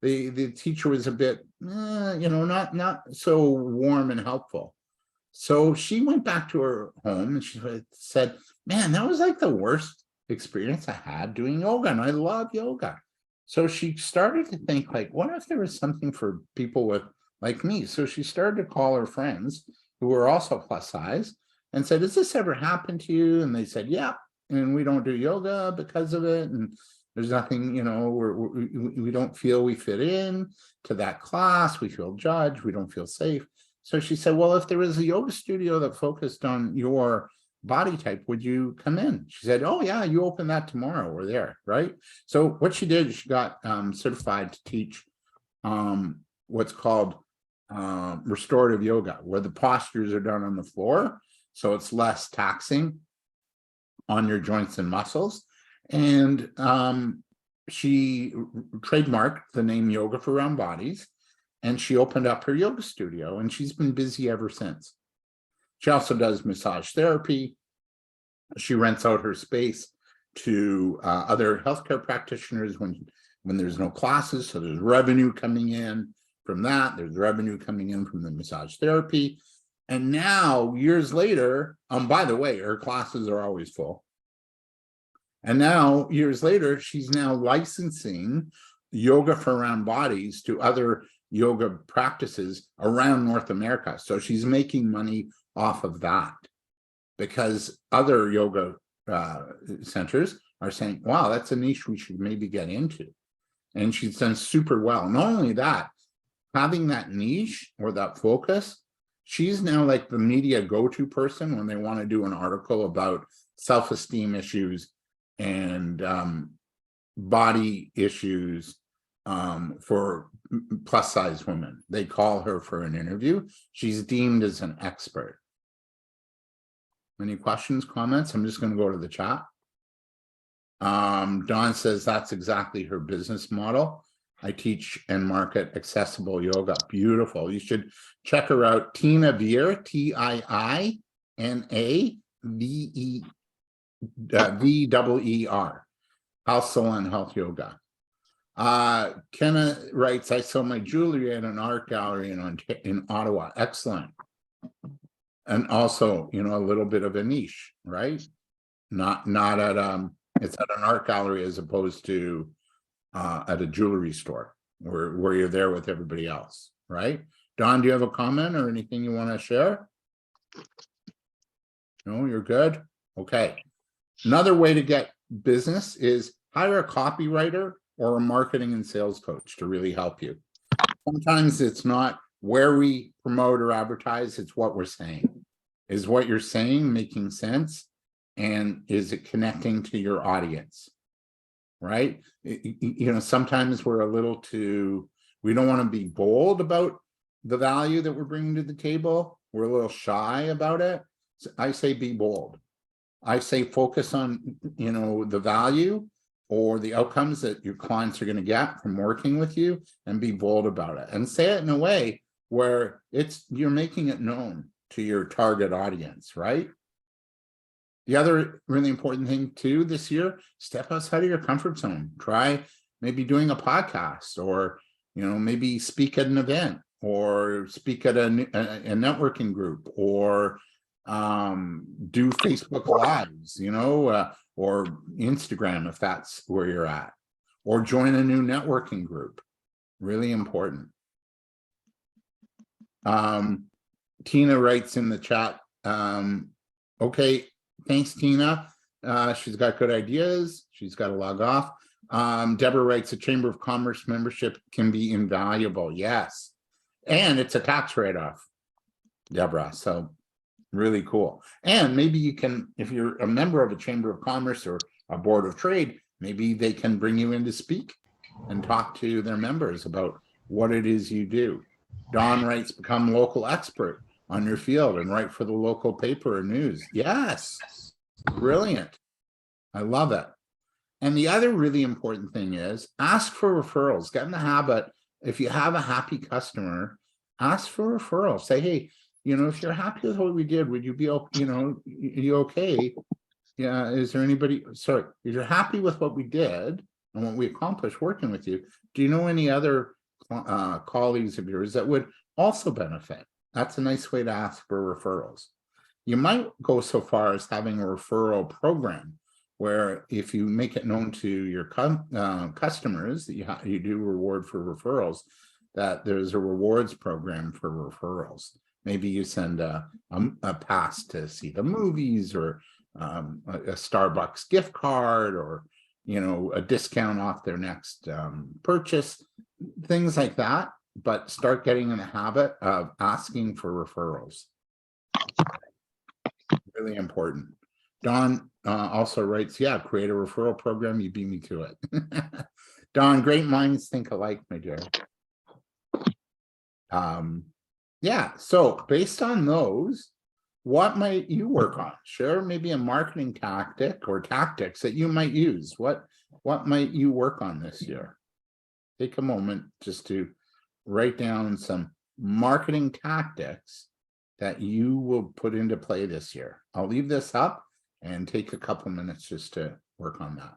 the teacher was a bit, you know, not so warm and helpful. So she went back to her home and she said, man, that was like the worst experience I had doing yoga, and I love yoga. So she started to think, like, what if there was something for people with like me? So she started to call her friends who were also plus size and said, has this ever happened to you? And they said, yeah, and we don't do yoga because of it, and there's nothing, you know, we don't feel we fit in to that class, we feel judged, we don't feel safe. So she said, well, if there was a yoga studio that focused on your body type, would you come in? She said, oh yeah, you open that tomorrow, we're there, right? So what she did, she got certified to teach what's called restorative yoga, where the postures are done on the floor, so it's less taxing on your joints and muscles. And she trademarked the name Yoga for Round Bodies, and she opened up her yoga studio, and she's been busy ever since. She also does massage therapy. She rents out her space to other healthcare practitioners when there's no classes. So there's revenue coming in from that. There's revenue coming in from the massage therapy. And now, years later, by the way, her classes are always full. And now, years later, she's now licensing Yoga for Round Bodies to other yoga practices around North America. So she's making money off of that, because other yoga centers are saying, wow, that's a niche we should maybe get into. And she's done super well. Not only that, having that niche or that focus, she's now like the media go-to person when they want to do an article about self-esteem issues and body issues for plus size women. They call her for an interview. She's deemed as an expert. Any questions, comments? I'm just going to go to the chat. Dawn says that's exactly her business model. I teach and market accessible yoga. Beautiful. You should check her out. Tina Veer, TIINAVEER, Health Salon Health Yoga. Kenna writes, I sell my jewelry at an art gallery in Ottawa. Excellent. And also, you know, a little bit of a niche, right? Not at it's at an art gallery as opposed to at a jewelry store where you're there with everybody else, right? Don, do you have a comment or anything you want to share? No, you're good. Okay. Another way to get business is hire a copywriter or a marketing and sales coach to really help you. Sometimes it's not where we promote or advertise, it's what we're saying. Is what you're saying making sense? And is it connecting to your audience? Right? You know, sometimes we're a little too, we don't want to be bold about the value that we're bringing to the table. We're a little shy about it. So I say be bold. I say focus on, you know, the value or the outcomes that your clients are going to get from working with you, and be bold about it and say it in a way where you're making it known to your target audience, right? The other really important thing too this year, step outside of your comfort zone. Try maybe doing a podcast, or, you know, maybe speak at an event, or speak at a networking group, or do Facebook Lives, you know, or Instagram if that's where you're at, or join a new networking group. Really important. Tina writes in the chat, okay, thanks, Tina. She's got good ideas. She's got to log off. Deborah writes, a Chamber of Commerce membership can be invaluable. Yes. And it's a tax write-off, Deborah. So really cool. And maybe you can, if you're a member of a Chamber of Commerce or a Board of Trade, maybe they can bring you in to speak and talk to their members about what it is you do. Don writes, become local expert on your field and write for the local paper or news. Yes, brilliant. I love it. And the other really important thing is ask for referrals. Get in the habit, if you have a happy customer, ask for referrals. Say, hey, you know, if you're happy with what we did, would you be, you know, you okay? Yeah, is there anybody, sorry, if you're happy with what we did and what we accomplished working with you, do you know any other colleagues of yours that would also benefit? That's a nice way to ask for referrals. You might go so far as having a referral program where if you make it known to your customers that you do reward for referrals, that there's a rewards program for referrals. Maybe you send a pass to see the movies, or a Starbucks gift card, or, you know, a discount off their next purchase, things like that. But start getting in the habit of asking for referrals. Really important. Don also writes, yeah, create a referral program. You beat me to it. Don, great minds think alike, my dear. Yeah, so based on those, what might you work on? Share maybe a marketing tactic or tactics that you might use. What might you work on this year? Take a moment just to write down some marketing tactics that you will put into play this year. I'll leave this up and take a couple minutes just to work on that.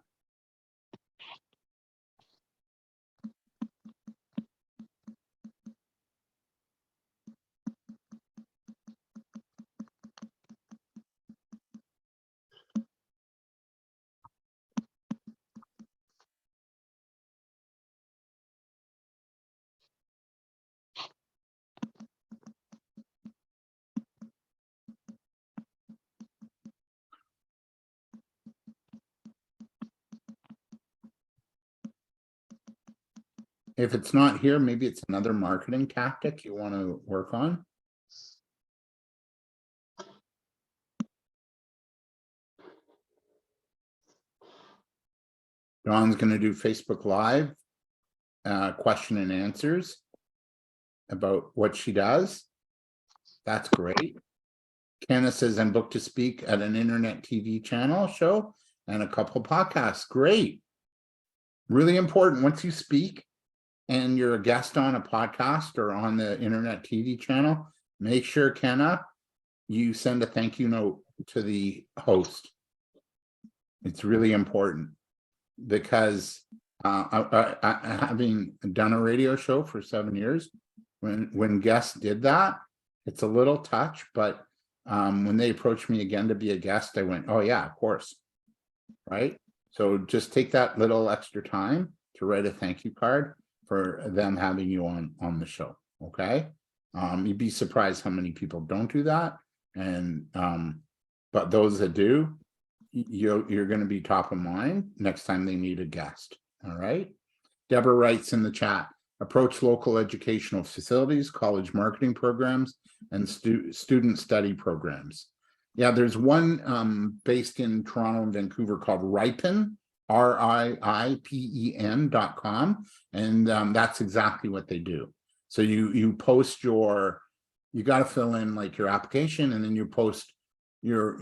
If it's not here, maybe it's another marketing tactic you want to work on. Dawn's going to do Facebook Live question and answers about what she does. That's great. Kenna says, I'm booked to speak at an internet TV channel show and a couple podcasts. Great. Really important. Once you speak and you're a guest on a podcast or on the internet TV channel, make sure, Kenna, you send a thank you note to the host. It's really important, because having done a radio show for 7 years, when guests did that, it's a little touch, but when they approached me again to be a guest, I went, oh yeah, of course, right? So just take that little extra time to write a thank you card for them having you on the show, okay? You'd be surprised how many people don't do that, and but those that do, you're going to be top of mind next time they need a guest. All right. Deborah writes in the chat, approach local educational facilities, college marketing programs, and student study programs. Yeah, there's one based in Toronto and Vancouver called Ripen, RIIPEN.com, and that's exactly what they do. So you post you got to fill in like your application, and then you post your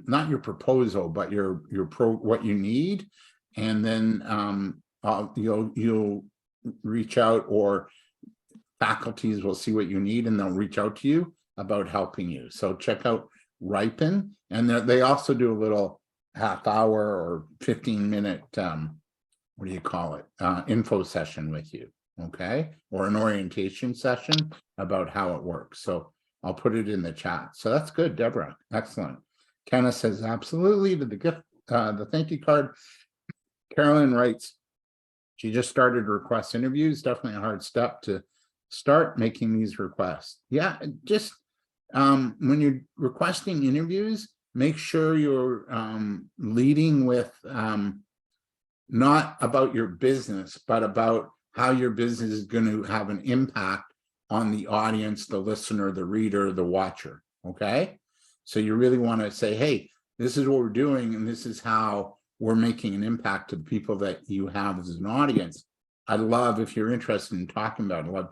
not your proposal, but what you need, and then you'll reach out, or faculties will see what you need and they'll reach out to you about helping you. So check out Ripen, and they also do a little half-hour or 15-minute what do you call it, info session with you, okay, or an orientation session about how it works. So I'll put it in the chat. So that's good, Deborah. Excellent. Kenna says, absolutely, to the gift, the thank you card. Carolyn writes, she just started to request interviews. Definitely a hard step to start making these requests. Yeah, just when you're requesting interviews, make sure you're leading with not about your business, but about how your business is going to have an impact on the audience, the listener, the reader, the watcher, okay? So you really want to say, hey, this is what we're doing, and this is how we're making an impact to the people that you have as an audience. I'd love, if you're interested in talking about it, I'd love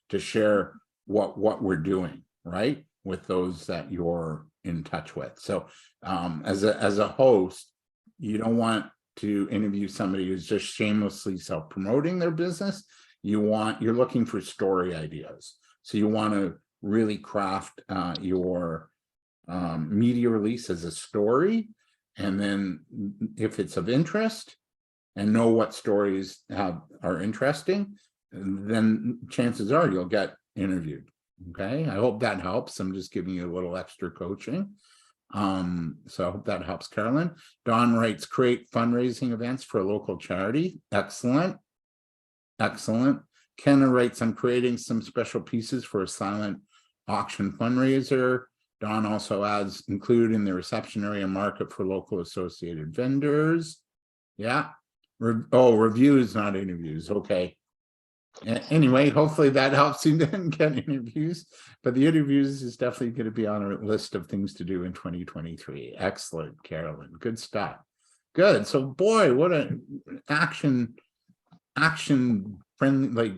to share what we're doing, right, with those that you're in touch with. So as a host, you don't want to interview somebody who's just shamelessly self-promoting their business. You're looking for story ideas. So you want to really craft your media release as a story. And then if it's of interest and know what stories are interesting, then chances are you'll get interviewed. Okay, I hope that helps. I'm just giving you a little extra coaching. So I hope that helps, Carolyn. Don writes, create fundraising events for a local charity. Excellent. Excellent. Kenna writes, I'm creating some special pieces for a silent auction fundraiser. Don also adds, include in the reception area market for local associated vendors. Yeah. Reviews, not interviews. Okay. Anyway, hopefully that helps you then get interviews, but the interviews is definitely going to be on our list of things to do in 2023. Excellent, Carolyn. Good stuff. Good. So boy, what an action friendly, like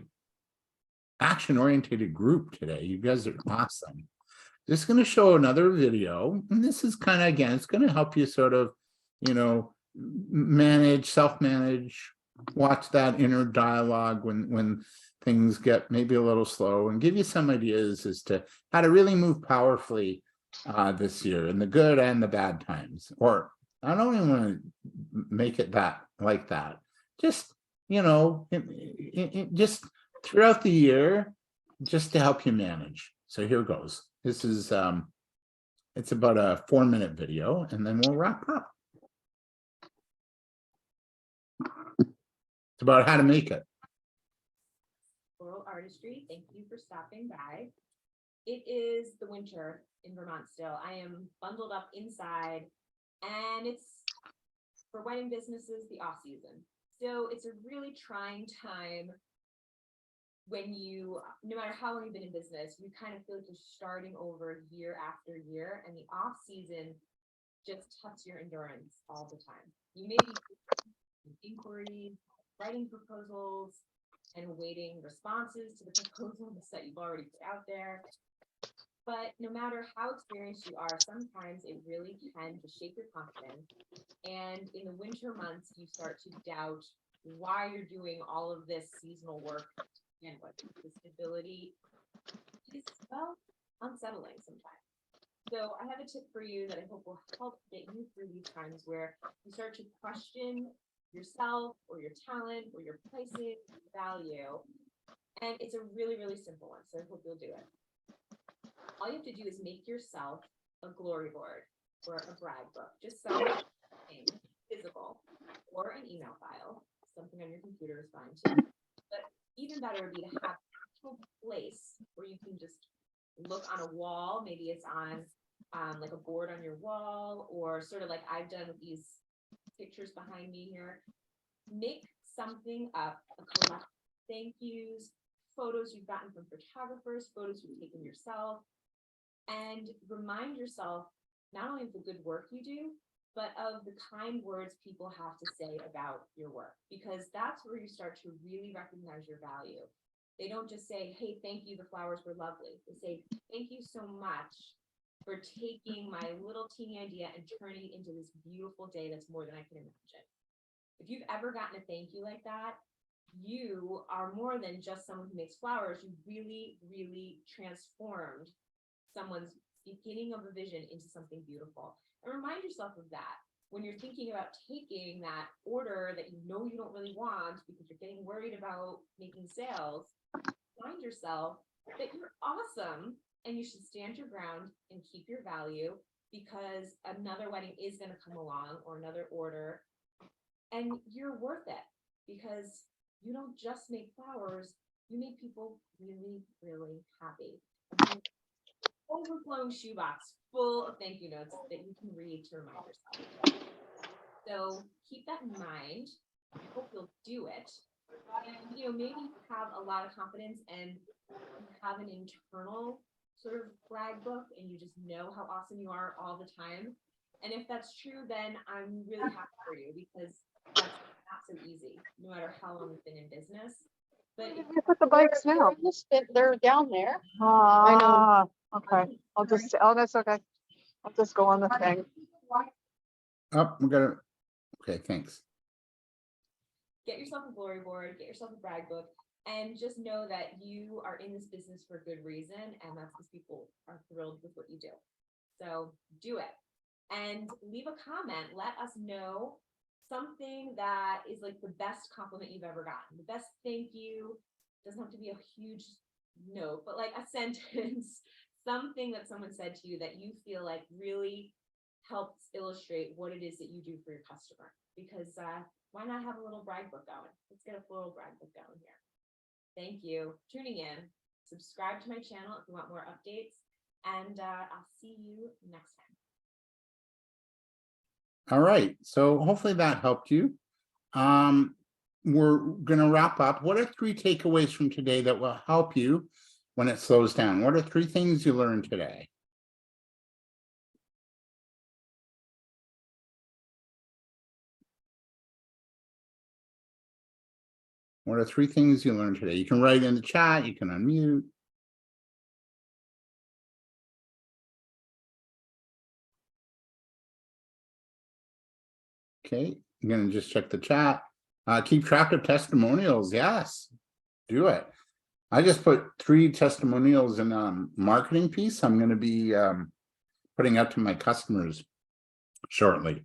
action oriented group today. You guys are awesome. Just going to show another video, and this is kind of, again, it's going to help you sort of, you know, manage, self-manage, watch that inner dialogue when things get maybe a little slow, and give you some ideas as to how to really move powerfully this year in the good and the bad times. Or I don't even want to make it that like that. Just, you know, just throughout the year, just to help you manage. So here goes. This is it's about a 4-minute video, and then we'll wrap up. It's about how to make it. Floral Artistry, thank you for stopping by. It is the winter in Vermont still. I am bundled up inside, and it's, for wedding businesses, the off season. So it's a really trying time when you, no matter how long you've been in business, you kind of feel like you're starting over year after year, and the off season just tests your endurance all the time. You may be inquiries, writing proposals, and waiting responses to the proposals that you've already put out there. But no matter how experienced you are, sometimes it really can just shake your confidence. And in the winter months, you start to doubt why you're doing all of this seasonal work and what the stability is, well, unsettling sometimes. So I have a tip for you that I hope will help get you through these times where you start to question yourself or your talent or your pricing value. And it's a really, really simple one. So I hope you'll do it. All you have to do is make yourself a glory board or a brag book, just something physical, or an email file. Something on your computer is fine too. But even better would be to have an actual place where you can just look on a wall. Maybe it's on like a board on your wall, or sort of like I've done with these pictures behind me here. Make something up, a collection of thank yous, photos you've gotten from photographers, photos you've taken yourself, and remind yourself not only of the good work you do, but of the kind words people have to say about your work, because that's where you start to really recognize your value. They don't just say, hey, thank you, the flowers were lovely. They say, thank you so much for taking my little teeny idea and turning it into this beautiful day that's more than I can imagine. If you've ever gotten a thank you like that, you are more than just someone who makes flowers. You really, really transformed someone's beginning of a vision into something beautiful. And remind yourself of that when you're thinking about taking that order that you know you don't really want because you're getting worried about making sales. Remind yourself that you're awesome and you should stand your ground and keep your value, because another wedding is going to come along, or another order, and you're worth it, because you don't just make flowers, you make people really, really happy. Overflowing shoebox full of thank you notes that you can read to remind yourself. So keep that in mind. I hope you'll do it. And, you know, maybe you have a lot of confidence and you have an internal sort of brag book and you just know how awesome you are all the time. And if that's true, then I'm really happy for you, because that's not so easy, no matter how long you've been in business. But You put the bikes now. They're down there. I know. Okay, I'll just, oh, that's okay. I'll just go on the thing. Oh, we're gonna, okay, thanks. get yourself a glory board, get yourself a brag book, And just know that you are in this business for a good reason, and that's because people are thrilled with what you do. So do it and leave a comment. Let us know something that is like the best compliment you've ever gotten. The best thank you. Doesn't have to be a huge note, but like a sentence, something that someone said to you that you feel like really helps illustrate what it is that you do for your customer. Because why not have a little brag book going? Let's get a little brag book going here. Thank you for tuning in. Subscribe to my channel if you want more updates, and I'll see you next time. All right, so hopefully that helped you. We're gonna wrap up. What are 3 takeaways from today that will help you when it slows down? What are 3 things you learned today? What are 3 things you learned today? You can write in the chat, you can unmute. Okay, I'm gonna just check the chat. Keep track of testimonials. Yes, do it. I just put 3 testimonials in a marketing piece I'm gonna be putting out to my customers shortly.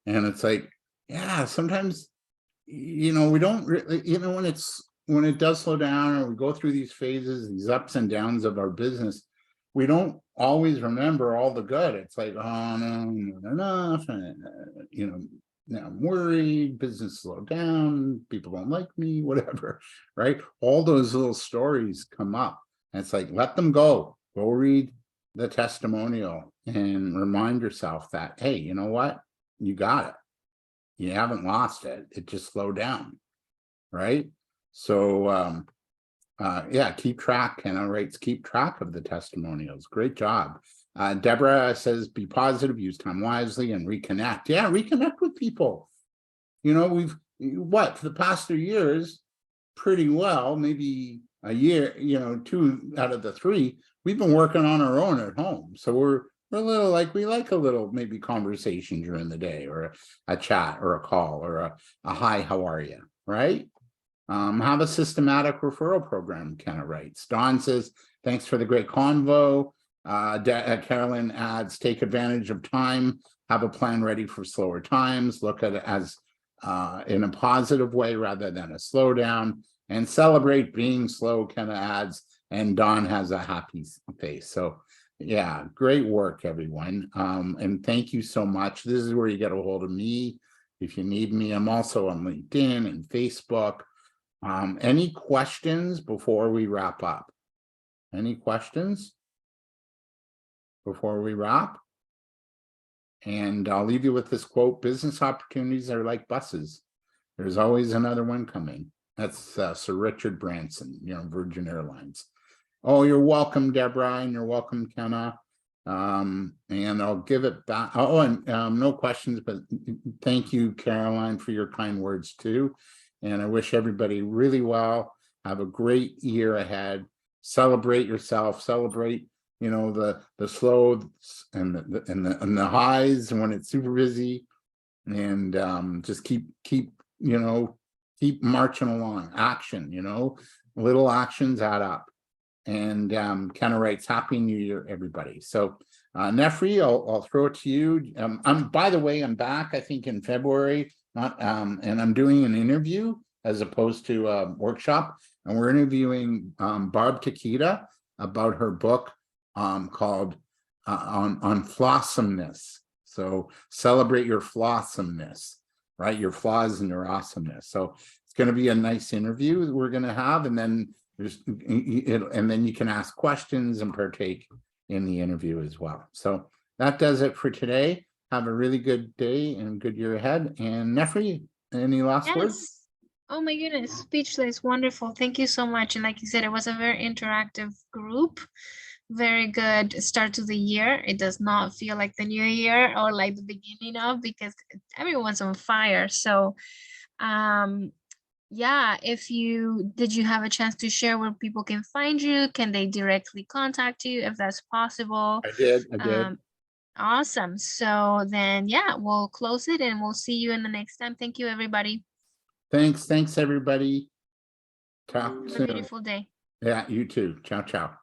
And it's like, yeah, sometimes, you know, we don't really, you know, when it does slow down or we go through these phases, these ups and downs of our business, we don't always remember all the good. It's like, oh no, not enough, and you know, now I'm worried, business slowed down, people don't like me, whatever, right? All those little stories come up. And it's like, let them go. Go read the testimonial and remind yourself that, hey, you know what? You got it. You haven't lost it. It just slowed down, right? So yeah, keep track. Kenna writes, keep track of the testimonials. Great job. Deborah says, be positive, use time wisely, and reconnect. Yeah, reconnect with people. You know, for the past 3 years, pretty well, maybe a year, you know, 2 out of the 3, we've been working on our own at home. So we're a little like, we like a little maybe conversation during the day, or a chat or a call or a hi, how are you, right? Have a systematic referral program, Kenna writes. Don says, thanks for the great convo. Carolyn adds, take advantage of time, have a plan ready for slower times, look at it as in a positive way rather than a slowdown, and celebrate being slow, Kenna adds, and Don has a happy face. So yeah, great work, everyone. And thank you so much. This is where you get a hold of me if you need me. I'm also on LinkedIn and Facebook. Any questions before we wrap up? Any questions before we wrap? And I'll leave you with this quote: business opportunities are like buses. There's always another one coming. That's Sir Richard Branson, you know, Virgin Airlines. Oh, you're welcome, Deborah, and you're welcome, Kenna. And I'll give it back. Oh, and no questions, but thank you, Caroline, for your kind words too. And I wish everybody really well. Have a great year ahead. Celebrate yourself. Celebrate, you know, the slows and the highs when it's super busy, and just keep you know, keep marching along. Action, you know, little actions add up. And Kenna writes, happy New Year, everybody. So Nefri, I'll throw it to you. By the way, I'm back, I think, in February. And I'm doing an interview as opposed to a workshop, and we're interviewing Barb Takita about her book called on flossomeness. So celebrate your flossomeness, right? Your flaws and your awesomeness. So it's going to be a nice interview that we're going to have, and then you can ask questions and partake in the interview as well. So that does it for today. Have a really good day and good year ahead. And Nefri, any last words? Oh my goodness, speechless, wonderful. Thank you so much. And like you said, it was a very interactive group. Very good start to the year. It does not feel like the new year or like the beginning of, because everyone's on fire. So yeah, did you have a chance to share where people can find you? Can they directly contact you if that's possible? I did. Awesome. So then, yeah, we'll close it and we'll see you in the next time. Thank you, everybody. Thanks, everybody. Talk Have a soon. beautiful day. Yeah, you too. Ciao, ciao.